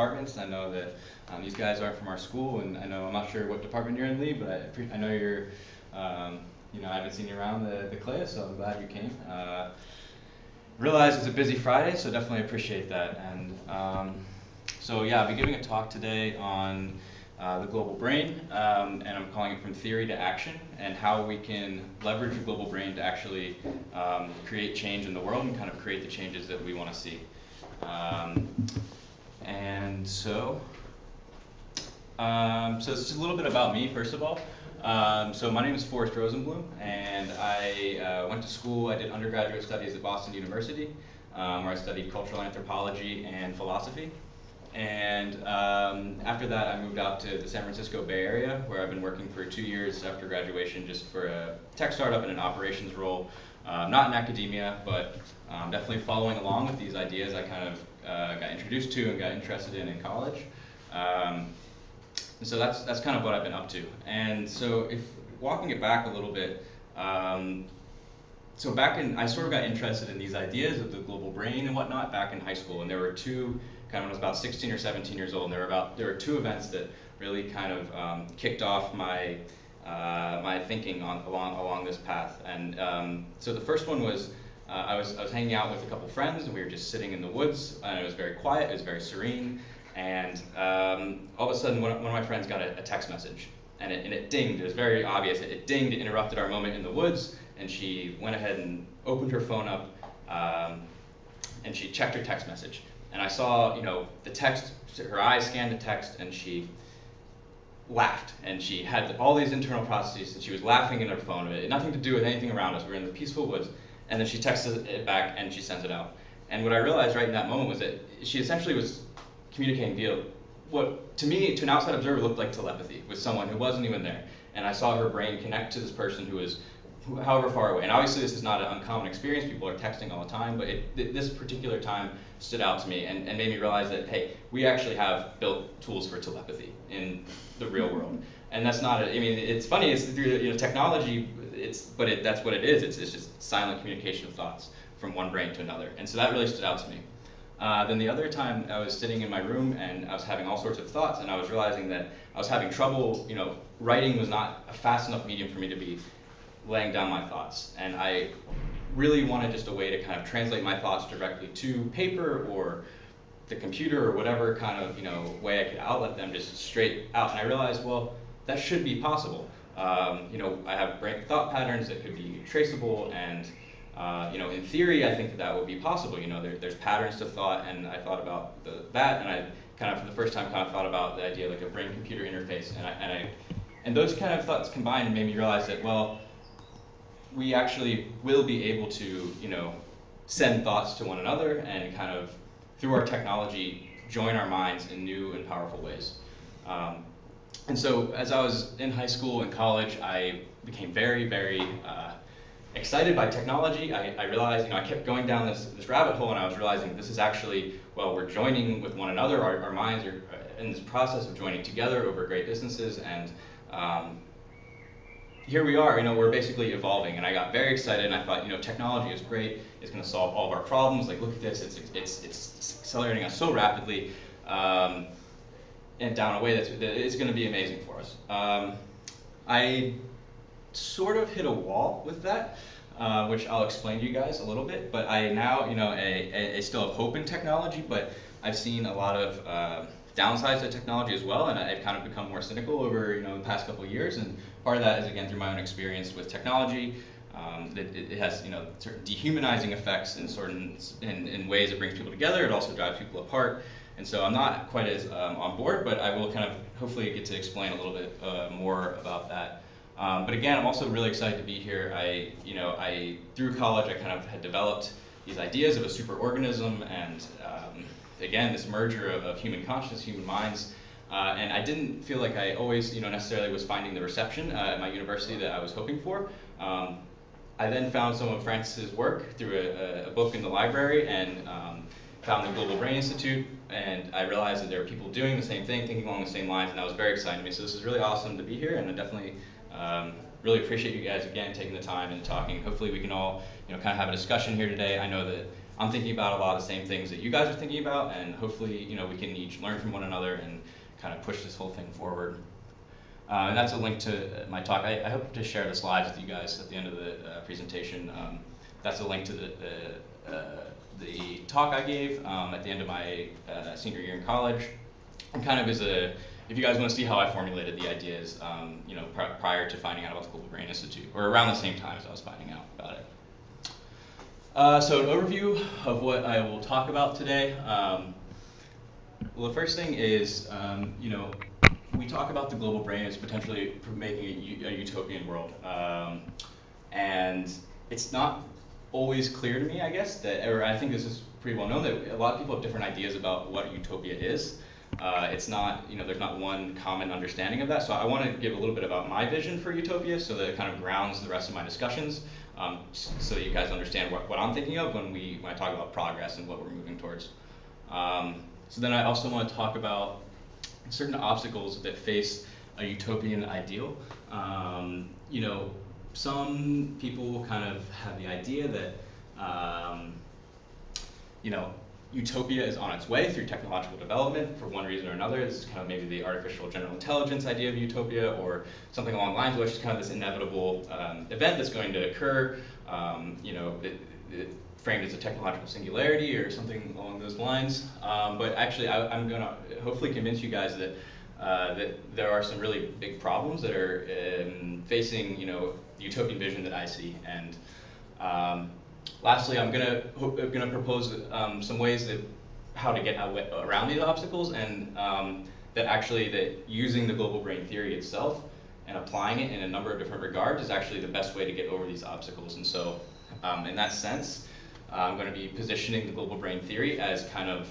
departments. I know that these guys aren't from our school, and I know I'm not sure what department you're in, Lee, but I know you're, you know, I haven't seen you around the class, so I'm glad you came. Realize it's a busy Friday, so definitely appreciate that. And so yeah, I'll be giving a talk today on the global brain, and I'm calling it From Theory to Action, and how we can leverage the global brain to actually create change in the world and kind of create the changes that we want to see. And so this is a little bit about me, first of all. So my name is Forrest Rosenblum, and I went to school. I did undergraduate studies at Boston University, where I studied cultural anthropology and philosophy. And after that, I moved out to the San Francisco Bay Area, where I've been working for 2 years after graduation, just for a tech startup in an operations role. Not in academia, but definitely following along with these ideas I kind of got introduced to and got interested in college. So that's kind of what I've been up to. And so if walking it back a little bit, so I sort of got interested in these ideas of the global brain and whatnot back in high school, and there were two, kind of when I was about 16 or 17 years old, and there were two events that really kind of kicked off my my thinking along this path. And so the first one was I was hanging out with a couple friends, and we were just sitting in the woods, and it was very quiet, it was very serene, and all of a sudden one of my friends got a text message, and it dinged. It was very obvious. It dinged, it interrupted our moment in the woods, and she went ahead and opened her phone up, and she checked her text message. And I saw, you know, the text, her eyes scanned the text, and she laughed, and she had all these internal processes, and she was laughing in her phone. It had nothing to do with anything around us. We were in the peaceful woods, and then she texted it back, and she sends it out. And what I realized right in that moment was that she essentially was communicating via what, to me, to an outside observer, looked like telepathy with someone who wasn't even there. And I saw her brain connect to this person who was however far away. And obviously this is not an uncommon experience. People are texting all the time, but this particular time stood out to me and made me realize that, hey, we actually have built tools for telepathy in the real world. And that's not, I mean, it's funny, it's through, you know, technology, but that's what it is. It's just silent communication of thoughts from one brain to another. And so that really stood out to me. Then the other time I was sitting in my room and I was having all sorts of thoughts, and I was realizing that I was having trouble, you know, writing was not a fast enough medium for me to be laying down my thoughts. And I really wanted just a way to kind of translate my thoughts directly to paper or the computer or whatever kind of, you know, way I could outlet them just straight out. And I realized, well, that should be possible. You know, I have brain thought patterns that could be traceable, and you know, in theory, I think that would be possible. You know, there's patterns to thought, and I thought about that, and I kind of, for the first time, kind of thought about the idea of like a brain-computer interface, and those kind of thoughts combined made me realize that, well, we actually will be able to, you know, send thoughts to one another and kind of, through our technology, join our minds in new and powerful ways. And so, as I was in high school and college, I became very, very excited by technology. I realized, you know, I kept going down this rabbit hole, and I was realizing this is actually, well, we're joining with one another. Our minds are in this process of joining together over great distances, and here we are, you know, we're basically evolving. And I got very excited, and I thought, you know, technology is great. It's going to solve all of our problems. Like, look at this. It's accelerating us so rapidly, and down a way that it's going to be amazing for us. I sort of hit a wall with that, which I'll explain to you guys a little bit. But I now, you know, I still have hope in technology, but I've seen a lot of downsides to technology as well, and I've kind of become more cynical over, you know, the past couple of years. And part of that is, again, through my own experience with technology. It has, you know, certain dehumanizing effects in ways that brings people together. It also drives people apart. And so I'm not quite as on board, but I will kind of hopefully get to explain a little bit more about that. But again, I'm also really excited to be here. Through college, I kind of had developed these ideas of a superorganism, and again, this merger of human consciousness, human minds, and I didn't feel like I always, you know, necessarily was finding the reception at my university that I was hoping for. I then found some of Francis's work through a book in the library, and found the Global Brain Institute, and I realized that there were people doing the same thing, thinking along the same lines, and that was very exciting to me. So this is really awesome to be here, and I definitely really appreciate you guys again taking the time and talking. Hopefully we can all, you know, kind of have a discussion here today. I know that I'm thinking about a lot of the same things that you guys are thinking about, and hopefully, we can each learn from one another and kind of push this whole thing forward. And that's a link to my talk. I hope to share the slides with you guys at the end of the presentation. That's a link to the talk I gave at the end of my senior year in college. And kind of if you guys want to see how I formulated the ideas, prior to finding out about the Global Brain Institute, or around the same time as I was finding out about it. So an overview of what I will talk about today. Well, the first thing is, we talk about the global brain as potentially making a utopian world. And it's not always clear to me, I guess, or I think this is pretty well known, that a lot of people have different ideas about what utopia is. It's not, there's not one common understanding of that. So I want to give a little bit about my vision for utopia, so that it kind of grounds the rest of my discussions, so you guys understand what I'm thinking of when I talk about progress and what we're moving towards. So then I also want to talk about certain obstacles that face a utopian ideal. Some people kind of have the idea that, utopia is on its way through technological development for one reason or another. This is kind of maybe the artificial general intelligence idea of utopia, or something along the lines, which is kind of this inevitable event that's going to occur, framed as a technological singularity or something along those lines. But actually, I'm going to hopefully convince you guys that that there are some really big problems that are facing, the utopian vision that I see. And lastly, I'm gonna propose some ways how to get around these obstacles, and that using the global brain theory itself and applying it in a number of different regards is actually the best way to get over these obstacles. And so, in that sense, I'm going to be positioning the global brain theory as kind of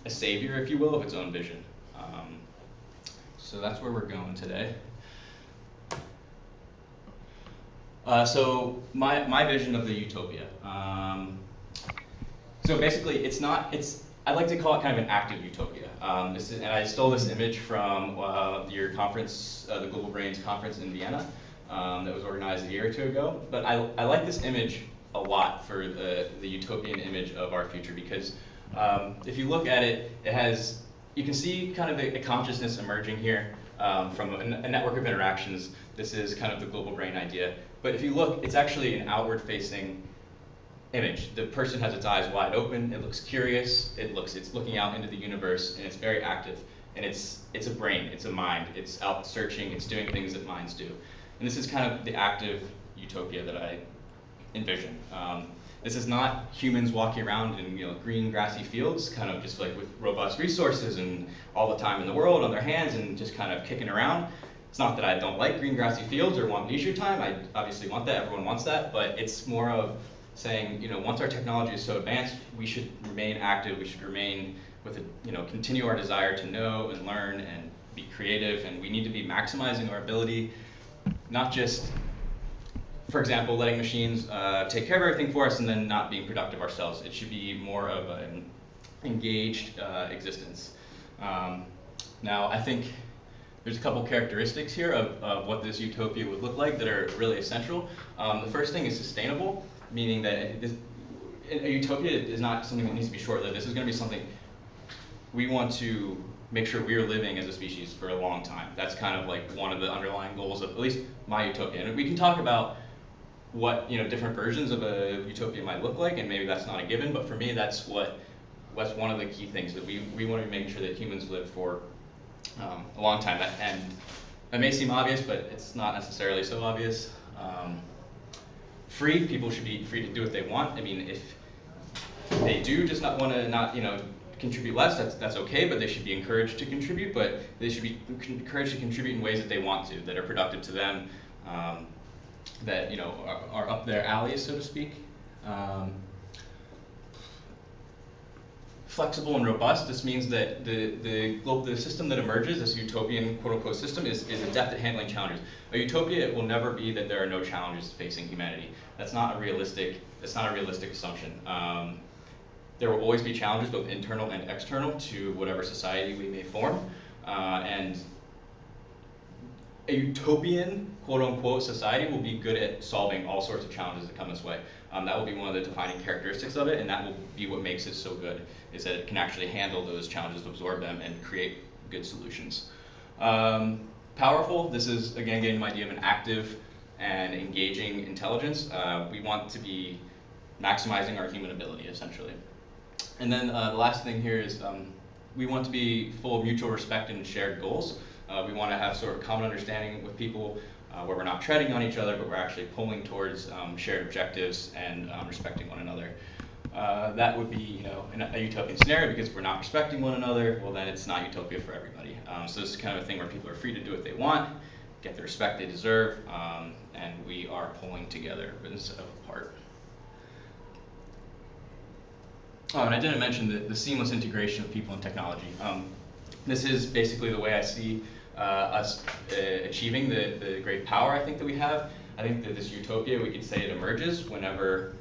a savior, if you will, of its own vision. So that's where we're going today. So my vision of the utopia. So basically, I like to call it kind of an active utopia. And I stole this image from your conference, the Global Brains conference in Vienna, that was organized a year or two ago. But I like this image a lot for the utopian image of our future, because if you look at it, you can see kind of a consciousness emerging here from a network of interactions. This is kind of the global brain idea. But if you look, it's actually an outward-facing image. The person has its eyes wide open. It looks curious. It's looking out into the universe, and it's very active. And it's a brain. It's a mind. It's out searching. It's doing things that minds do. And this is kind of the active utopia that I envision. This is not humans walking around in green grassy fields, kind of just like with robust resources and all the time in the world on their hands and just kind of kicking around. It's not that I don't like green grassy fields or want leisure time. I obviously want that. Everyone wants that. But it's more of saying, once our technology is so advanced, we should remain active. We should remain with continue our desire to know and learn and be creative. And we need to be maximizing our ability, not just, for example, letting machines take care of everything for us and then not being productive ourselves. It should be more of an engaged existence. Now, I think there's a couple characteristics here of what this utopia would look like that are really essential. The first thing is sustainable, meaning that a utopia is not something that needs to be short-lived. This is going to be something we want to make sure we're living as a species for a long time. That's kind of like one of the underlying goals of at least my utopia. And we can talk about what different versions of a utopia might look like, and maybe that's not a given, but for me that's one of the key things, that we want to make sure that humans live for a long time. And that may seem obvious, but it's not necessarily so obvious. Free, people should be free to do what they want. I mean, if they do just not want to contribute less, that's okay, but they should be encouraged to contribute, but they should be encouraged to contribute in ways that they want to, that are productive to them, that are up their alleys, so to speak. Flexible and robust. This means that the system that emerges, this utopian quote-unquote system, is adept at handling challenges. A utopia will never be that there are no challenges facing humanity. That's not a realistic assumption. There will always be challenges, both internal and external, to whatever society we may form, and a utopian quote-unquote society will be good at solving all sorts of challenges that come this way. That will be one of the defining characteristics of it, and that will be what makes it so good, is that it can actually handle those challenges, absorb them, and create good solutions. Powerful, this is, again, getting the idea of an active and engaging intelligence. We want to be maximizing our human ability, essentially. And then the last thing here is we want to be full of mutual respect and shared goals. We want to have sort of common understanding with people where we're not treading on each other, but we're actually pulling towards shared objectives and respecting one another. That would be, you know, in a utopian scenario, because if we're not respecting one another, well, then it's not utopia for everybody. So this is kind of a thing where people are free to do what they want, get the respect they deserve, and we are pulling together instead of apart. Oh, and I didn't mention the seamless integration of people and technology. This is basically the way I see us achieving the great power I think that we have. I think that this utopia, we could say it emerges whenever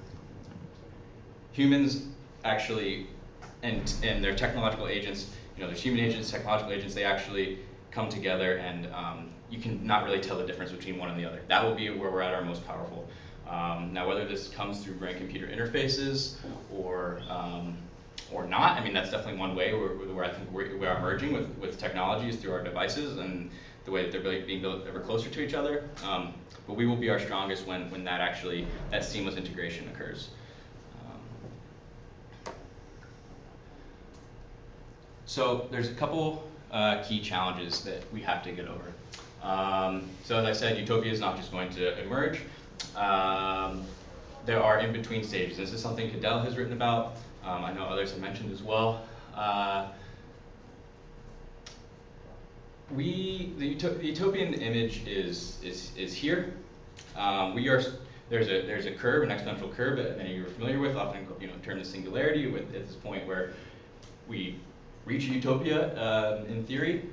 humans actually, and their technological agents, you know, there's human agents, technological agents, they actually come together, and you can not really tell the difference between one and the other. That will be where we're at our most powerful. Now, whether this comes through brain-computer interfaces or not, I mean, that's definitely one way where I think we are emerging with technologies through our devices and the way that they're really being built ever closer to each other. But we will be our strongest when that seamless integration occurs. So there's a couple key challenges that we have to get over. So as I said, utopia is not just going to emerge. There are in-between stages. This is something Cadell has written about. I know others have mentioned as well. The utopian image is here. There's a curve, an exponential curve that many of you are familiar with, often termed as singularity, at this point where we reach utopia in theory.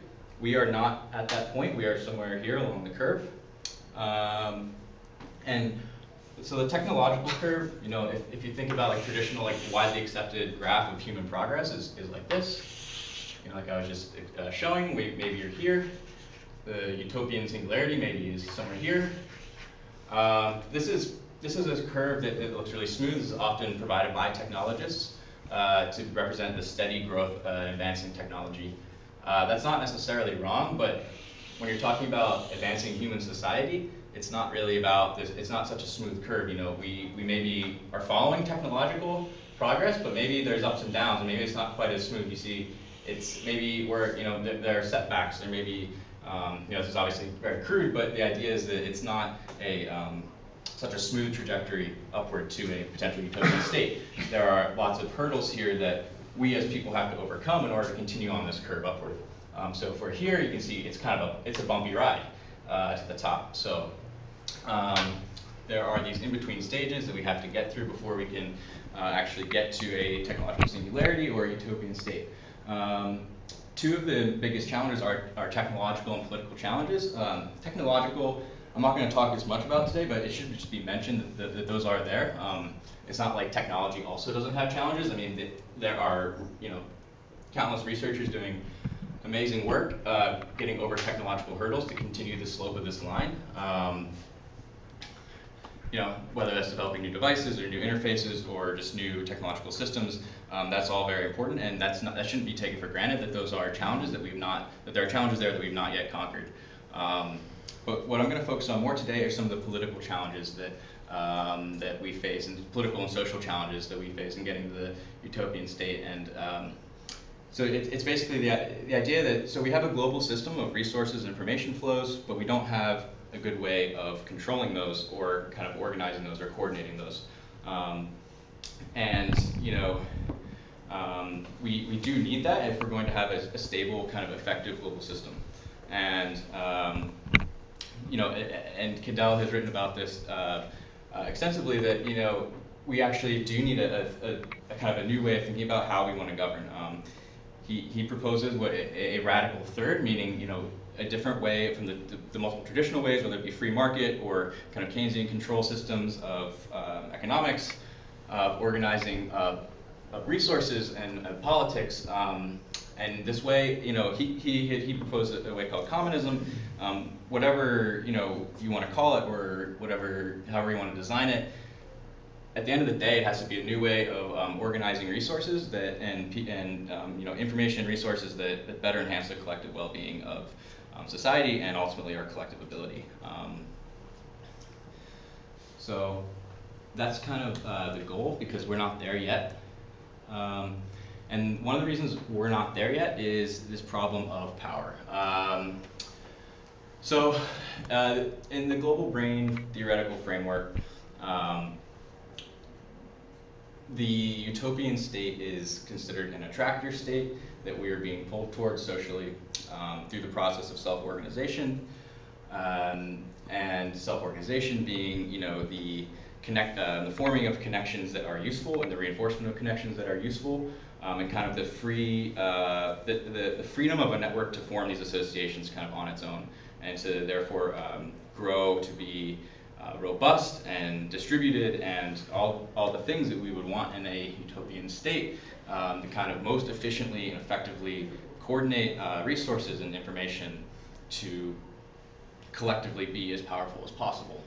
We are not at that point. We are somewhere here along the curve. And so the technological curve, you know, if you think about like traditional, like widely accepted graph of human progress is like this. You know, like I was just showing, maybe you're here. The utopian singularity maybe is somewhere here. This is a curve that looks really smooth. This is often provided by technologists to represent the steady growth advancing technology. That's not necessarily wrong, but when you're talking about advancing human society, it's not really about this. It's not such a smooth curve. You know, we maybe are following technological progress, but maybe there's ups and downs, and maybe it's not quite as smooth. You see, it's maybe where there are setbacks. There may be, this is obviously very crude, but the idea is that it's not such a smooth trajectory upward to a potential utopian state. There are lots of hurdles here that we as people have to overcome in order to continue on this curve upward. So if we're here, you can see it's a bumpy ride to the top. So there are these in-between stages that we have to get through before we can actually get to a technological singularity or a utopian state. Two of the biggest challenges are technological and political challenges. Technological, I'm not going to talk as much about today, but it should just be mentioned that those are there. It's not like technology also doesn't have challenges. I mean, there are countless researchers doing amazing work getting over technological hurdles to continue the slope of this line. Whether that's developing new devices or new interfaces or just new technological systems, that's all very important, and that shouldn't be taken for granted that those are challenges that there are challenges there that we've not yet conquered. But what I'm going to focus on more today are some of the political challenges that we face, and political and social challenges that we face in getting to the utopian state. And so it's basically the idea that, so we have a global system of resources and information flows, but we don't have a good way of controlling those or kind of organizing those or coordinating those. We do need that if we're going to have a stable, kind of effective global system. And and Cadell has written about this extensively, that we actually do need a kind of a new way of thinking about how we want to govern. He proposes a radical third, meaning a different way from the multiple traditional ways, whether it be free market or kind of Keynesian control systems of economics, of organizing of resources and politics. And this way, he proposed a way called communism. Whatever you want to call it, or however you want to design it, at the end of the day, it has to be a new way of organizing resources and information and resources that better enhance the collective well-being of society and ultimately our collective ability. So that's kind of the goal, because we're not there yet. And one of the reasons we're not there yet is this problem of power. In the global brain theoretical framework, the utopian state is considered an attractor state that we are being pulled towards socially through the process of self-organization, and self-organization being, the forming of connections that are useful and the reinforcement of connections that are useful, and kind of the freedom of a network to form these associations kind of on its own, and to therefore grow to be robust and distributed and all the things that we would want in a utopian state, to kind of most efficiently and effectively coordinate resources and information to collectively be as powerful as possible.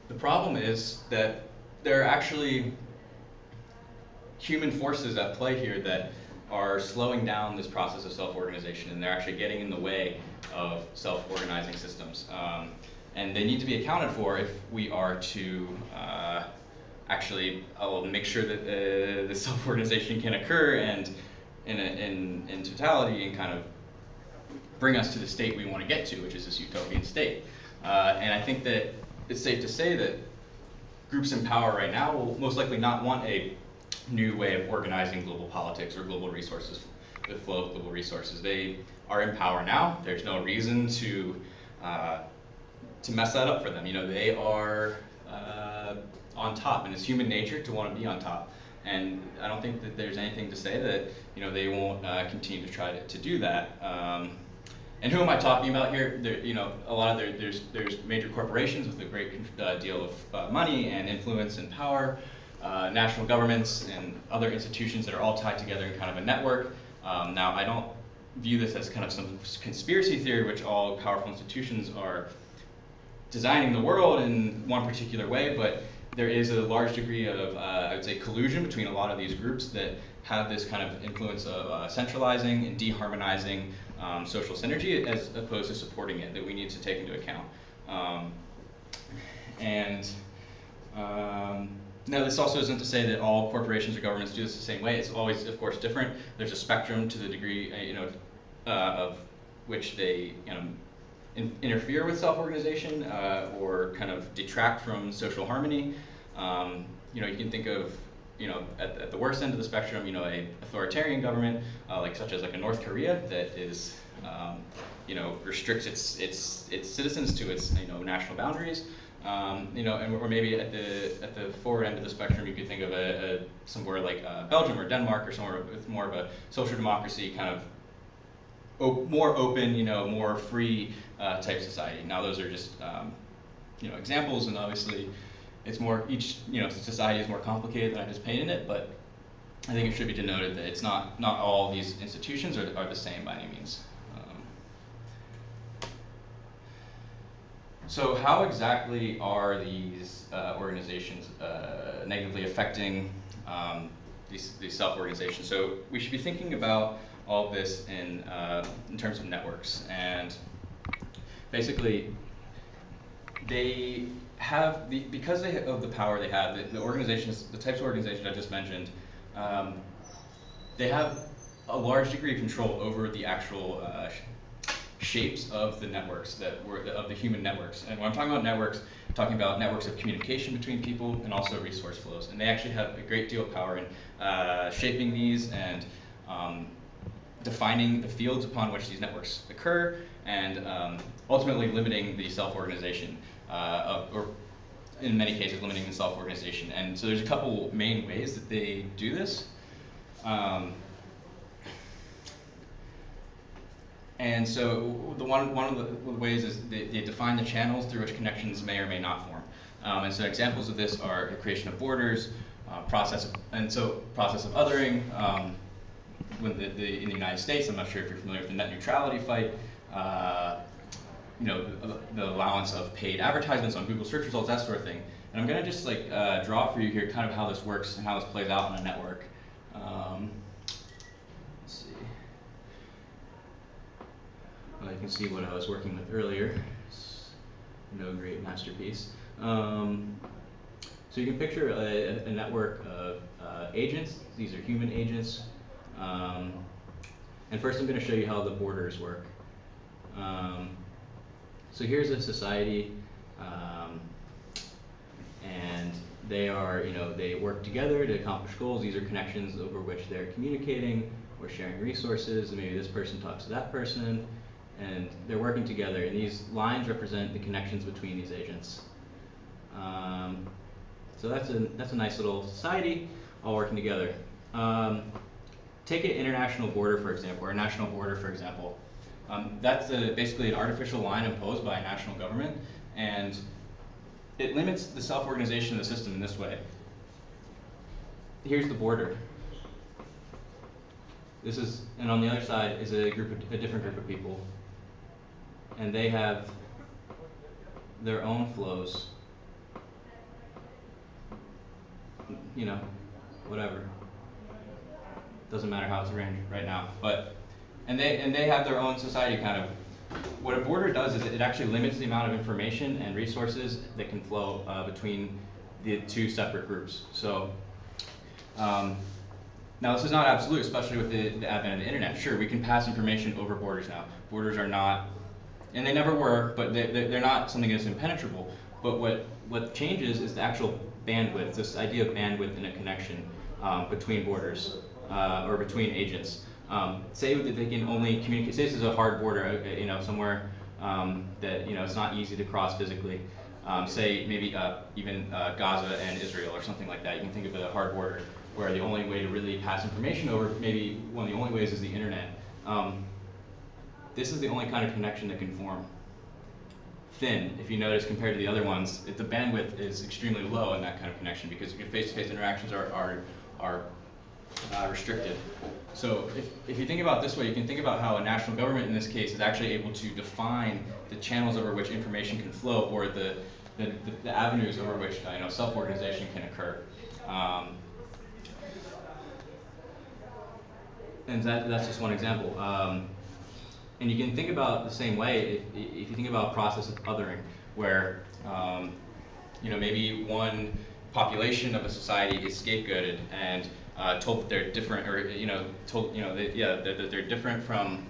The problem is that there are actually human forces at play here that are slowing down this process of self-organization, and they're actually getting in the way of self-organizing systems. And they need to be accounted for if we are to actually make sure that the self-organization can occur and in totality and kind of bring us to the state we want to get to, which is this utopian state. And I think that it's safe to say that groups in power right now will most likely not want a new way of organizing global politics or global resources, the flow of global resources. They are in power now. There's no reason to mess that up for them. They are on top, and it's human nature to want to be on top. And I don't think that there's anything to say that they won't continue to try to do that. And who am I talking about here? There's major corporations with a great deal of money and influence and power, national governments and other institutions that are all tied together in kind of a network. Now, I don't view this as kind of some conspiracy theory, which all powerful institutions are designing the world in one particular way, but there is a large degree of, I would say, collusion between a lot of these groups that have this kind of influence of centralizing and deharmonizing social synergy as opposed to supporting it, that we need to take into account. Now, this also isn't to say that all corporations or governments do this the same way. It's always, of course, different. There's a spectrum to the degree, of which they interfere with self-organization or kind of detract from social harmony. You can think of, at the worst end of the spectrum, a authoritarian government, such as a North Korea that is, restricts its citizens to its, national boundaries. Or maybe at the forward end of the spectrum, you could think of somewhere like Belgium or Denmark, or somewhere with more of a social democracy, kind of more open, more free type society. Now, those are just examples, and obviously it's more, each society is more complicated than I just painted it, but I think it should be denoted that it's not all these institutions are the same by any means. So how exactly are these organizations negatively affecting these self-organizations? So we should be thinking about all of this in terms of networks. And basically, they have, because of the power they have, the organizations, the types of organizations I just mentioned, they have a large degree of control over the actual shapes of the networks of the human networks. And when I'm talking about networks, I'm talking about networks of communication between people and also resource flows. And they actually have a great deal of power in shaping these and defining the fields upon which these networks occur, and ultimately limiting the self-organization, or in many cases limiting the self-organization. And so there's a couple main ways that they do this. And so one of the ways is they define the channels through which connections may or may not form. And so examples of this are the creation of borders, process of othering. In the United States, I'm not sure if you're familiar with the net neutrality fight. The allowance of paid advertisements on Google search results, that sort of thing. And I'm going to just like draw for you here kind of how this works and how this plays out on a network. Let's see. Well, you can see what I was working with earlier. It's no great masterpiece. So you can picture a network of agents. These are human agents. And first I'm going to show you how the borders work. So here's a society, and they are, they work together to accomplish goals. These are connections over which they're communicating or sharing resources, and maybe this person talks to that person, and they're working together, and these lines represent the connections between these agents. So that's a nice little society all working together. Take an international border, for example, or a national border, for example. That's basically an artificial line imposed by a national government, and it limits the self-organization of the system in this way. Here's the border. And on the other side is a different group of people, and they have their own flows. Whatever. Doesn't matter how it's arranged right now, and they have their own society kind of. What a border does is it actually limits the amount of information and resources that can flow between the two separate groups. So now this is not absolute, especially with the advent of the internet. Sure, we can pass information over borders now. Borders are not, and they never were, but they're not something that's impenetrable. But what changes is the actual bandwidth, this idea of bandwidth in a connection between borders or between agents. Say that they can only communicate. Say this is a hard border, somewhere that it's not easy to cross physically. Say maybe even Gaza and Israel or something like that. You can think of it as a hard border where the only way to really pass information over, maybe one of the only ways, is the internet. This is the only kind of connection that can form. Thin, if you notice, compared to the other ones, the bandwidth is extremely low in that kind of connection because your face-to-face interactions are restricted. So if you think about it this way, you can think about how a national government in this case is actually able to define the channels over which information can flow, or the avenues over which self-organization can occur. And that's just one example. And you can think about it the same way if you think about a process of othering, where maybe one population of a society is scapegoated and told that they're different, or that they're different from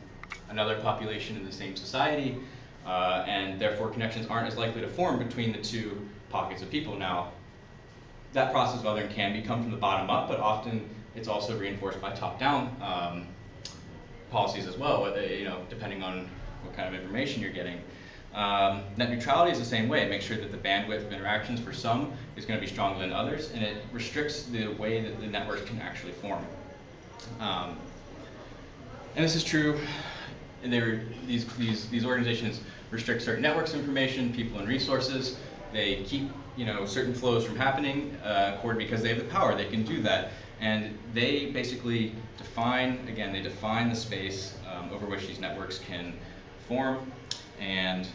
another population in the same society, and therefore connections aren't as likely to form between the two pockets of people. Now, that process of othering can come from the bottom up, but often it's also reinforced by top-down policies as well, depending on what kind of information you're getting. Net neutrality is the same way. It makes sure that the bandwidth of interactions for some is going to be stronger than others, and it restricts the way that the networks can actually form. And this is true. And these organizations restrict certain networks information, people, and resources. They keep certain flows from happening because they have the power. They can do that, and they basically define the space over which these networks can form and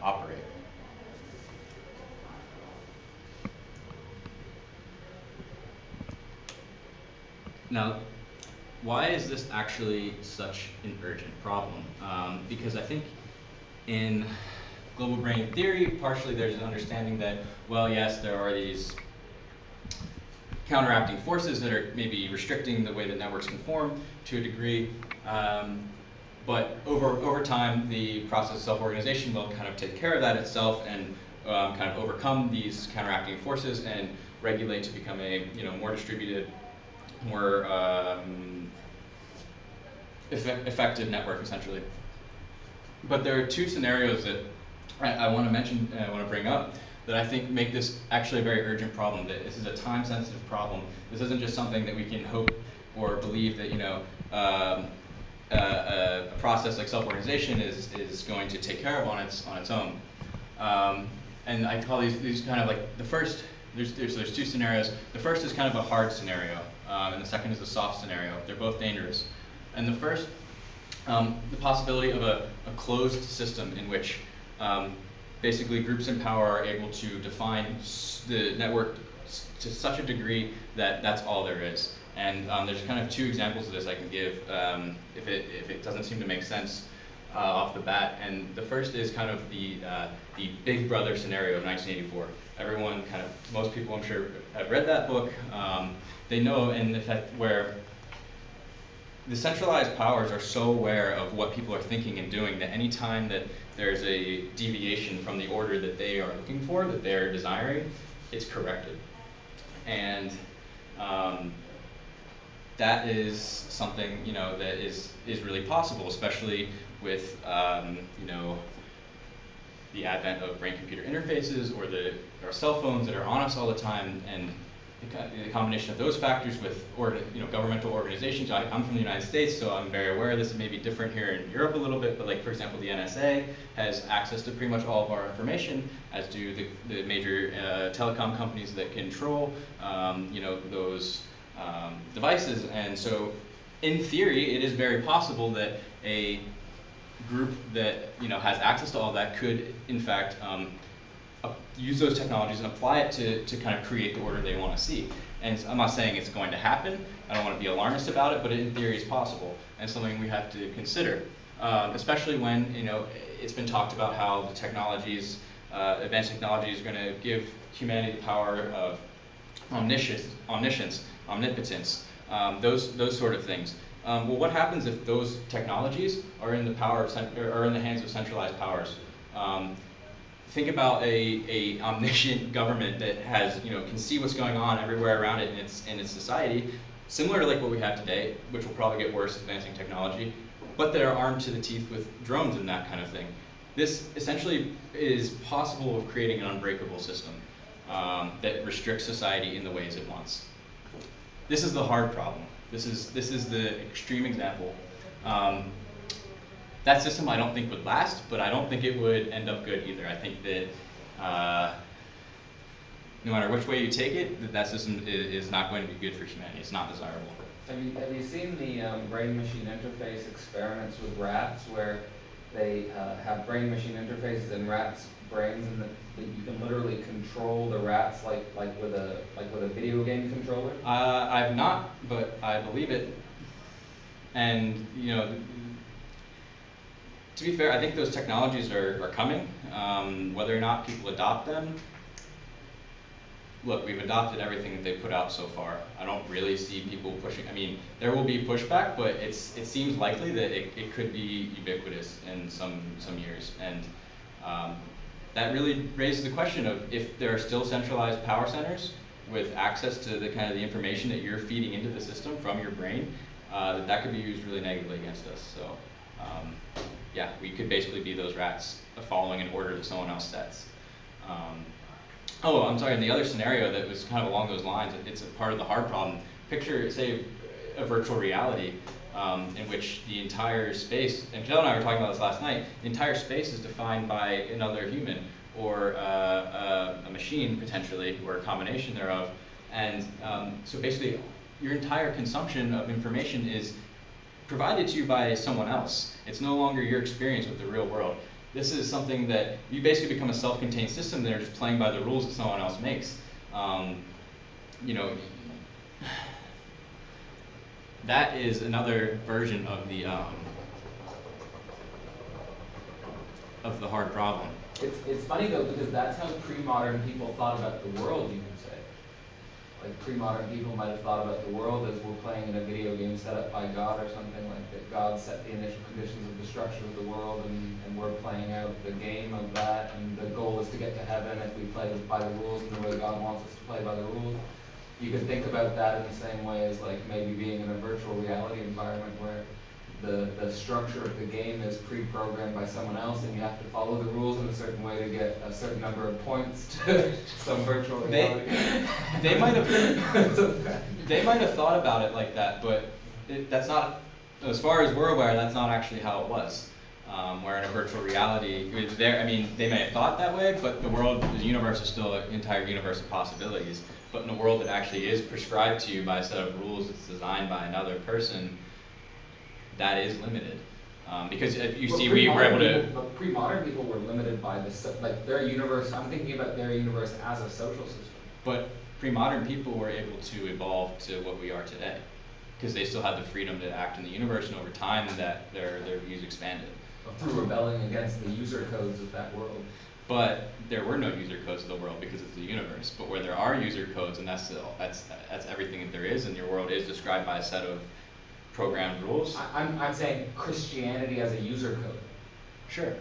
operate. Now, why is this actually such an urgent problem? Because I think in global brain theory, partially there's an understanding that, well, yes, there are these counteracting forces that are maybe restricting the way that networks can form to a degree, but over time, the process of self-organization will kind of take care of that itself and kind of overcome these counteracting forces and regulate to become a more distributed, more effective network, essentially. But there are two scenarios that I want to mention, I want to bring up, that I think make this actually a very urgent problem. That this is a time-sensitive problem. This isn't just something that we can hope or believe that a process like self-organization is going to take care of on its own. And I call these kind of like the first. There's two scenarios. The first is kind of a hard scenario, and the second is a soft scenario. They're both dangerous. And the first, the possibility of a closed system in which basically groups in power are able to define the network to such a degree that that's all there is. And there's kind of two examples of this I can give if it doesn't seem to make sense off the bat. And the first is kind of the Big Brother scenario of 1984. Everyone most people I'm sure have read that book. They know in effect where the centralized powers are so aware of what people are thinking and doing that any time that there's a deviation from the order that they are looking for, that they're desiring, it's corrected. And that is something that is really possible, especially with the advent of brain-computer interfaces or our cell phones that are on us all the time, and the combination of those factors with governmental organizations. I'm from the United States, so I'm very aware of this. It may be different here in Europe a little bit, but like for example, the NSA has access to pretty much all of our information, as do the major telecom companies that control those devices. And so, in theory, it is very possible that a group that has access to all that could, in fact, use those technologies and apply it to kind of create the order they want to see. And I'm not saying it's going to happen. I don't want to be alarmist about it, but in theory it's possible, and something we have to consider, especially when it's been talked about how the technologies, advanced technology, is going to give humanity the power of omniscience, omnipotence, those sort of things. Well, what happens if those technologies are in the hands of centralized powers? Think about a omniscient government that has, can see what's going on everywhere around it in its society, similar to like what we have today, which will probably get worse advancing technology, but that are armed to the teeth with drones and that kind of thing. This essentially is possible of creating an unbreakable system that restricts society in the ways it wants. This is the hard problem. This is the extreme example. That system I don't think would last, but I don't think it would end up good either. I think that no matter which way you take it, that system is not going to be good for humanity. It's not desirable. Have you seen the brain-machine interface experiments with rats, where they have brain-machine interfaces in rats' brains, and that you can literally control the rats like with a video game controller? I've not, but I believe it. And to be fair, I think those technologies are coming. Whether or not people adopt them, look, we've adopted everything that they've put out so far. I don't really see people pushing. I mean, there will be pushback, but it seems likely that it could be ubiquitous in some years. And that really raises the question of if there are still centralized power centers with access to the information that you're feeding into the system from your brain, that could be used really negatively against us. So. Yeah, we could basically be those rats following an order that someone else sets. Oh, I'm sorry, in the other scenario that was kind of along those lines, it's a part of the hard problem. Picture, say, a virtual reality in which the entire space, and Phil and I were talking about this last night, the entire space is defined by another human or a machine potentially, or a combination thereof. And so basically, your entire consumption of information is provided to you by someone else. It's no longer your experience with the real world. This is something that you basically become a self-contained system that are just playing by the rules that someone else makes. That is another version of the hard problem. It's funny though, because that's how pre-modern people thought about the world, you could say. Like pre-modern people might have thought about the world as we're playing in a video game set up by God or something, like that God set the initial conditions of the structure of the world, and we're playing out the game of that, and the goal is to get to heaven if we play by the rules and the way God wants us to play by the rules. You could think about that in the same way as like maybe being in a virtual reality environment where the structure of the game is pre-programmed by someone else, and you have to follow the rules in a certain way to get a certain number of points to some virtual reality. They might have thought about it like that, but that's not, as far as we're aware, that's not actually how it was. Where in a virtual reality, they may have thought that way, but the universe is still an entire universe of possibilities. But in a world that actually is prescribed to you by a set of rules that's designed by another person, that is limited. Because if you But see, we were able to. But pre-modern people were limited by like their universe. I'm thinking about their universe as a social system. But pre-modern people were able to evolve to what we are today, because they still had the freedom to act in the universe, and over time that their views expanded. Through rebelling against the user codes of that world. But there were no user codes of the world because it's the universe. But where there are user codes, and that's everything that there is, and your world is described by a set of programmed rules. I'm saying Christianity as a user code. Sure.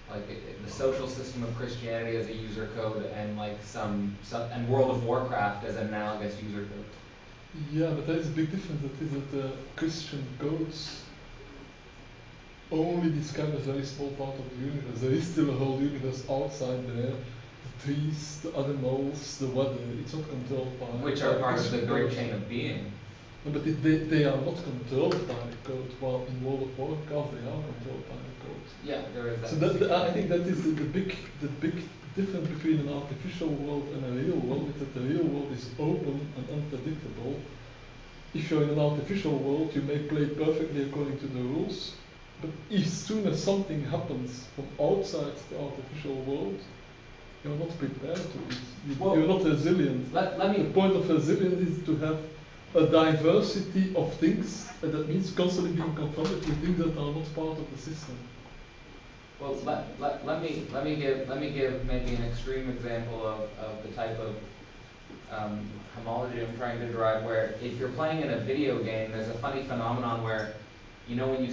Like the social system of Christianity as a user code, and like and World of Warcraft as an analogous user code. Yeah, but there is a big difference. That is that the Christian codes only describe a very small part of the universe. There is still a whole universe outside there. The trees, the animals, the weather. It's not controlled by. Which are part of the great chain of being. No, but they are not controlled by the code. While in World of Warcraft they are controlled by the code. Yeah, there is that. So I think that is the big difference between an artificial world and a real world. Is that the real world is open and unpredictable. If you're in an artificial world, you may play perfectly according to the rules. But as soon as something happens from outside the artificial world, you're not prepared to it. You're not resilient. The point of resilience is to have a diversity of things, and that means constantly being confronted with things that are not part of the system. Well, let me give maybe an extreme example of the type of homology I'm trying to derive. Where if you're playing in a video game, there's a funny phenomenon where, you know, when you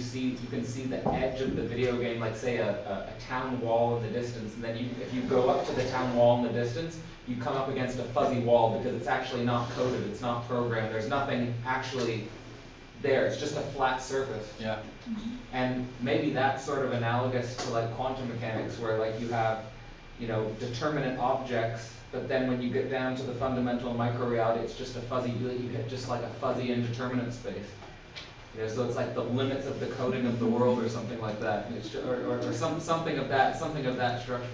can see the edge of the video game, like say a town wall in the distance, and then if you go up to the town wall in the distance, you come up against a fuzzy wall because it's actually not coded, it's not programmed, there's nothing actually there, it's just a flat surface. Yeah. And maybe that's sort of analogous to like quantum mechanics, where like you have, you know, determinate objects, but then when you get down to the fundamental micro reality, it's just a fuzzy, you get just like a fuzzy indeterminate space. You know, so it's like the limits of the coding of the world, or something like that, or something of that structure.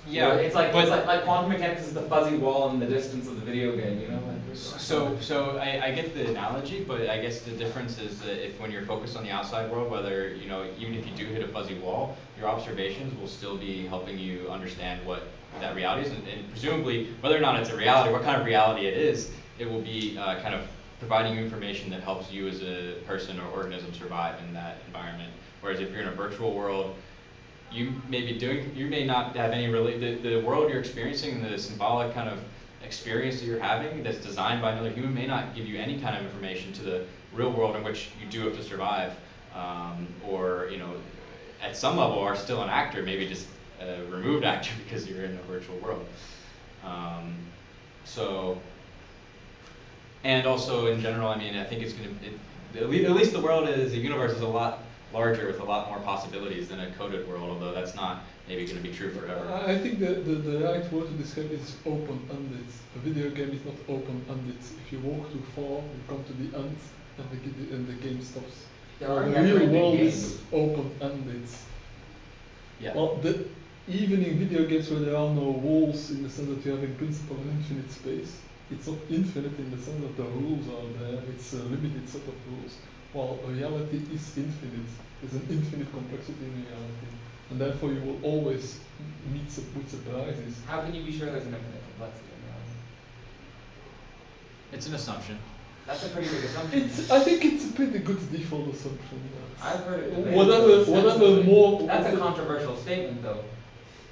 Yeah, it's like quantum mechanics is the fuzzy wall in the distance of the video game, you know. So I get the analogy, but I guess the difference is that if when you're focused on the outside world, whether, you know, even if you do hit a fuzzy wall, your observations will still be helping you understand what that reality is, and presumably whether or not it's a reality, what kind of reality it is, it will be kind of providing you information that helps you as a person or organism survive in that environment. Whereas if you're in a virtual world, you may not have any the world you're experiencing, the symbolic kind of experience that you're having that's designed by another human may not give you any kind of information to the real world in which you do have to survive, or, you know, at some level are still an actor, maybe just a removed actor because you're in a virtual world. And also in general, I mean, I think it's going to, at least the world as a universe is a lot larger with a lot more possibilities than a coded world, although that's not maybe going to be true forever. I think the right word to describe is open-ended. A video game is not open-ended. If you walk too far, you come to the end and the game stops. The real world is open-ended. Yeah. Well, even in video games where there are no walls, in the sense that you have in principle an infinite space, it's not infinite in the sense that the rules are there, it's a limited set of rules. While reality is infinite, there's an infinite complexity in reality. And therefore you will always meet with surprises. How can you be sure there's an infinite complexity in reality? It's an assumption. That's a pretty big assumption. I think it's a pretty good default assumption. I've heard it. Whatever more. That's a controversial statement, though.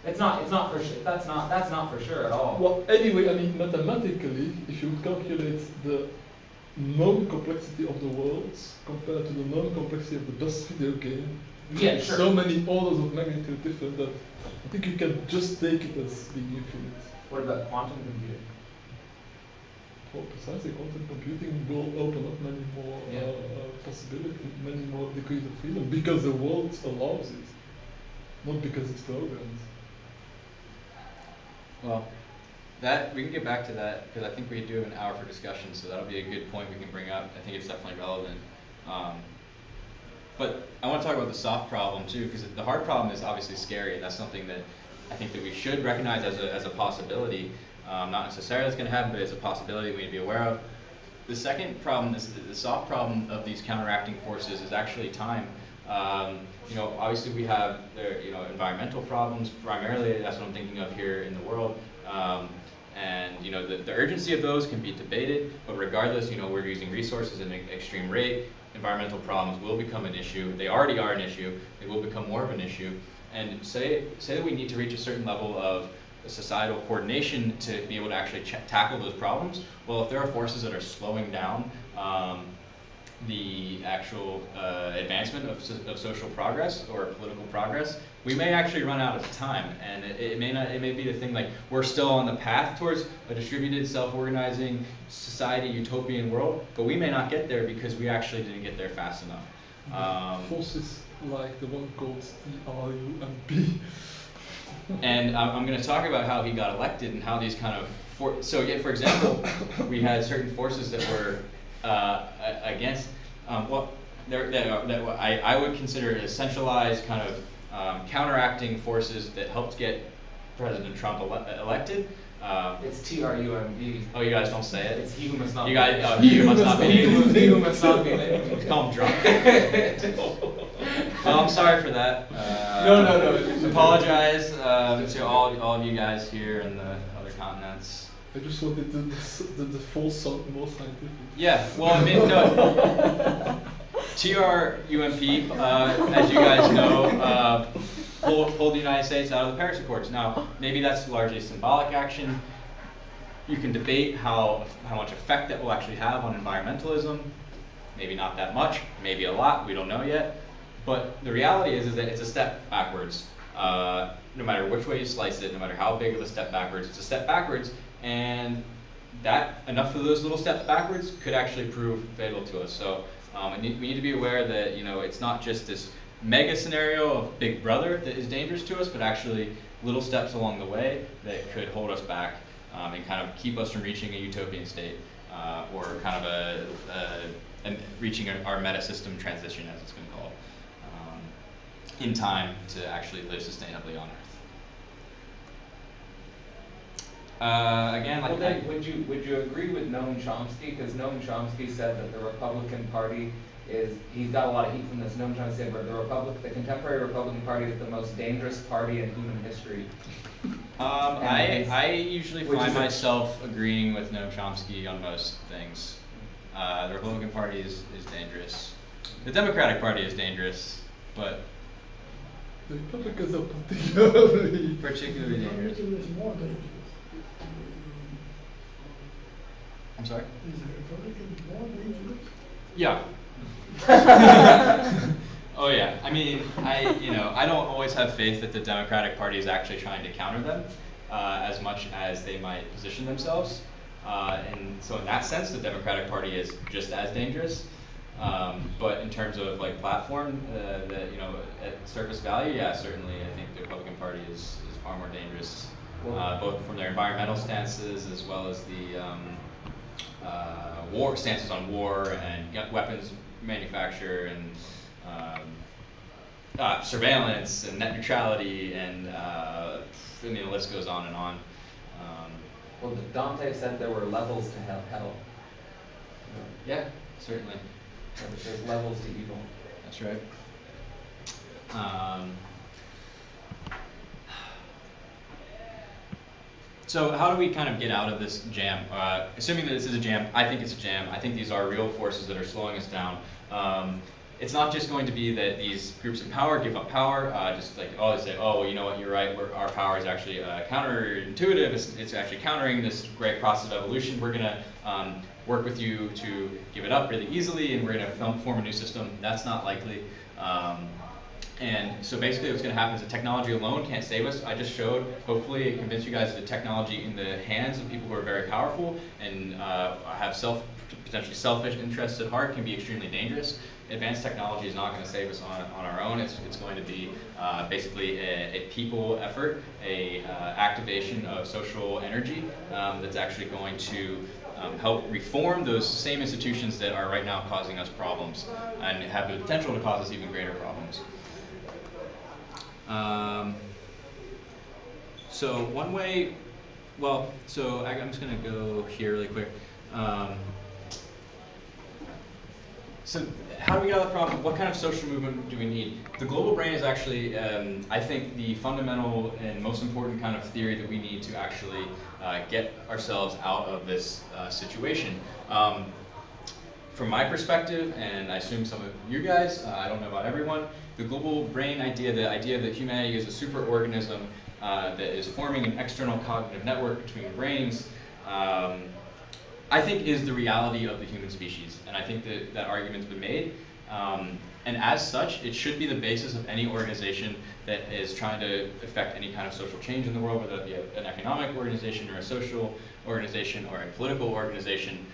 It's not for sure. That's not for sure at all. Well, anyway, I mean, mathematically, if you calculate the non-complexity of the worlds compared to the non-complexity of the best video game, yeah, sure. So many orders of magnitude different that I think you can just take it as being infinite. What about quantum computing? Well, precisely, quantum computing will open up many more possibilities, many more degrees of freedom, because the world allows it, not because it's programmed. Well, that we can get back to that, because I think we do have an hour for discussion, so that'll be a good point we can bring up. I think it's definitely relevant. But I want to talk about the soft problem too, because the hard problem is obviously scary, and that's something that I think that we should recognize as a possibility. Not necessarily it's going to happen, but it's a possibility we need to be aware of. the second problem, the soft problem of these counteracting forces is actually time. You know, obviously we have you know, environmental problems primarily. That's what I'm thinking of here in the world. And you know, the urgency of those can be debated, but regardless, you know, we're using resources at an extreme rate. Environmental problems will become an issue. They already are an issue. They will become more of an issue. And say that we need to reach a certain level of societal coordination to be able to actually tackle those problems. Well, if there are forces that are slowing down the actual advancement of social progress or political progress, we may actually run out of time, and it may be the thing, like, we're still on the path towards a distributed, self-organizing society, utopian world, but we may not get there because we actually didn't get there fast enough. Forces like the one called TRUMP. And I'm going to talk about how he got elected and how these kind of so yeah, for example, we had certain forces that were against what I would consider as centralized kind of counteracting forces that helped get President Trump elected. It's TRUMP. Oh, you guys don't say it? It's he who must not be you guys, named. he who must not be named. He who must not be named. Call him drunk. Well, I'm sorry for that. No. Apologize to all of you guys here in the other continents. I just wanted the full sound more scientific. Yeah, well, I mean, no. TRUMP, as you guys know, pulled the United States out of the Paris Accords. Now, maybe that's largely symbolic action. You can debate how much effect that will actually have on environmentalism. Maybe not that much, maybe a lot, we don't know yet. But the reality is that it's a step backwards. No matter which way you slice it, no matter how big of a step backwards, it's a step backwards. And that, enough of those little steps backwards could actually prove fatal to us. So we need to be aware that, you know, it's not just this mega scenario of Big Brother that is dangerous to us, but actually little steps along the way that could hold us back and kind of keep us from reaching a utopian state or kind of reaching our meta system transition, as it's been called, in time to actually live sustainably on Earth. Again, like, well, then, would you agree with Noam Chomsky? Because Noam Chomsky said that the Republican Party he's got a lot of heat from this. Noam Chomsky said that the contemporary Republican Party is the most dangerous party in human history. I usually find myself agreeing with Noam Chomsky on most things. The Republican Party is dangerous. The Democratic Party is dangerous, but the Republicans are particularly dangerous. Is more dangerous. I'm sorry? Is the Republican more dangerous? Yeah. Oh yeah. I mean, I don't always have faith that the Democratic Party is actually trying to counter them as much as they might position themselves. And so in that sense, the Democratic Party is just as dangerous. But in terms of like platform, at surface value, yeah, certainly I think the Republican Party is far more dangerous, both from their environmental stances as well as the war stances on war and weapons manufacture and surveillance and net neutrality and I mean the list goes on and on. Well, Dante said there were levels to hell. Yeah, certainly. There's levels to evil. That's right. So how do we kind of get out of this jam? Assuming that this is a jam, I think it's a jam. I think these are real forces that are slowing us down. It's not just going to be that these groups in power give up power, just like, oh, they say, oh, well, you know what, you're right, our power is actually counterintuitive, it's actually countering this great process of evolution. We're going to work with you to give it up really easily, and we're going to form a new system. That's not likely. And so basically what's going to happen is that technology alone can't save us. I just showed, hopefully it convinced you guys that technology in the hands of people who are very powerful and have potentially selfish interests at heart can be extremely dangerous. Advanced technology is not going to save us on our own. It's going to be basically a people effort, a activation of social energy that's actually going to help reform those same institutions that are right now causing us problems and have the potential to cause us even greater problems. So one way, well, so I'm just going to go here really quick. So how do we get out of the problem? What kind of social movement do we need? The global brain is actually, I think, the fundamental and most important kind of theory that we need to actually get ourselves out of this situation. From my perspective, and I assume some of you guys, I don't know about everyone, the global brain idea, the idea that humanity is a superorganism that is forming an external cognitive network between brains, I think is the reality of the human species, and I think that that argument's been made. And as such, it should be the basis of any organization that is trying to affect any kind of social change in the world, whether it be an economic organization or a social organization or a political organization.